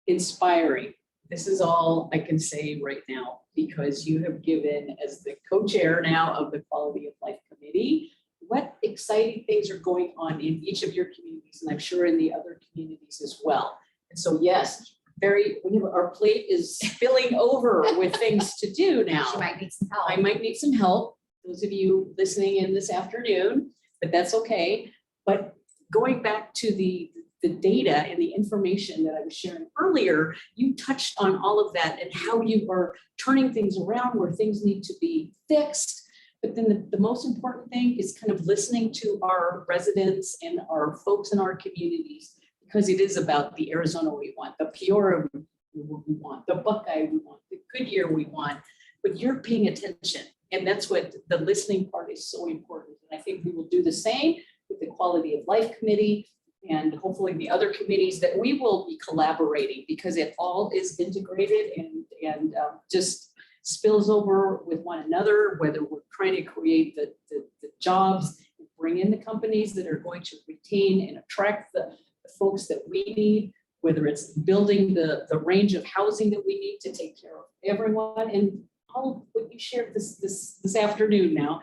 Inspiring. This is all I can say right now, because you have given, as the co-chair now of the Quality of Life Committee, what exciting things are going on in each of your communities, and I'm sure in the other communities as well. And so, yes, our plate is spilling over with things to do now. She might need some help. I might need some help, those of you listening in this afternoon, but that's okay. But going back to the data and the information that I was sharing earlier, you touched on all of that and how you are turning things around where things need to be fixed. But then the most important thing is kind of listening to our residents and our folks in our communities, because it is about the Arizona we want, the Peoria we want, the Buckeye we want, the Goodyear we want, but you're paying attention. And that's what the listening part is so important. And I think we will do the same with the Quality of Life Committee and hopefully the other committees that we will be collaborating, because it all is integrated and just spills over with one another, whether we're trying to create the jobs, bring in the companies that are going to retain and attract the folks that we need, whether it's building the range of housing that we need to take care of everyone, and all of what you shared this afternoon now,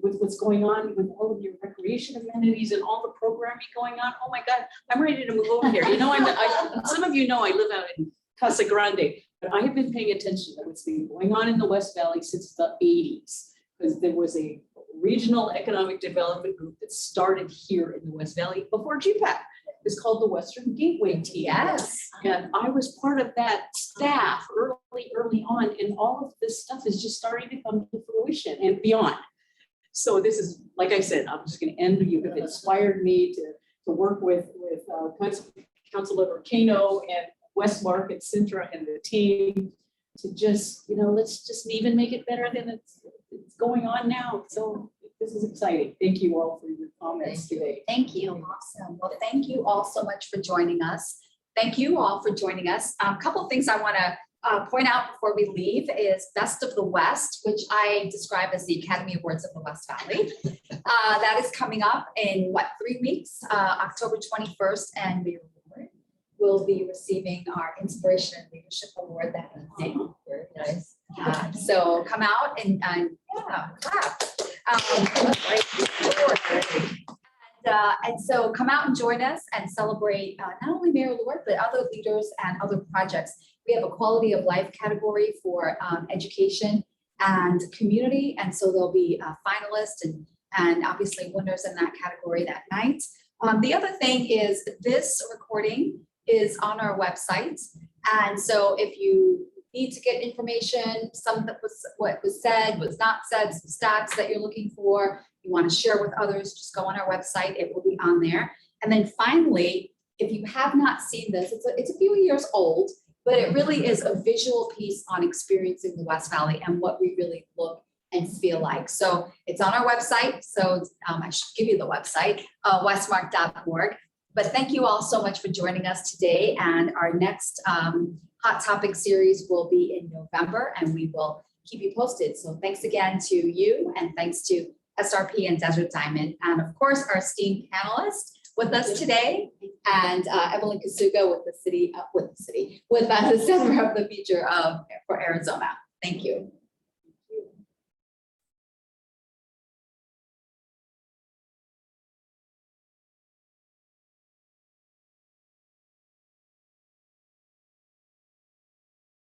with what's going on with all of your recreation amenities and all the programming going on. Oh my God, I'm ready to move over here. You know, some of you know I live out in Casa Grande, but I have been paying attention to what's been going on in the West Valley since the 80s, because there was a regional economic development group that started here in the West Valley before GPAC. It's called the Western Gateway Team. Yes. And I was part of that staff early on, and all of this stuff is just starting to come to fruition and beyond. So this is, like I said, I'm just going to end. You have inspired me to work with Councilmember Keno and Westmark and Sintra and the team to just, let's just even make it better than it's going on now. So this is exciting. Thank you all for your comments today. Thank you. Awesome. Well, thank you all so much for joining us. Thank you all for joining us. A couple of things I want to point out before we leave is Best of the West, which I describe as the Academy Awards of the West Valley. That is coming up in 3 weeks, October 21st, and we will be receiving our Inspiration and Leadership Award that evening. Very nice. So come out and clap. And so come out and join us and celebrate not only Mayor Lord, but other leaders and other projects. We have a quality of life category for education and community. And so there'll be finalists and obviously winners in that category that night. The other thing is this recording is on our website. And so if you need to get information, some that was what was said, was not said, some stats that you're looking for, you want to share with others, just go on our website. It will be on there. And then finally, if you have not seen this, it's a few years old, but it really is a visual piece on experiencing the West Valley and what we really look and feel like. So it's on our website. So I should give you the website, westmark.org. But thank you all so much for joining us today. And our next Hot Topic series will be in November, and we will keep you posted. So thanks again to you, and thanks to SRP and Desert Diamond, and of course our esteemed panelists with us today, and Evelyn Casua with the Center of the Future for Arizona. Thank you.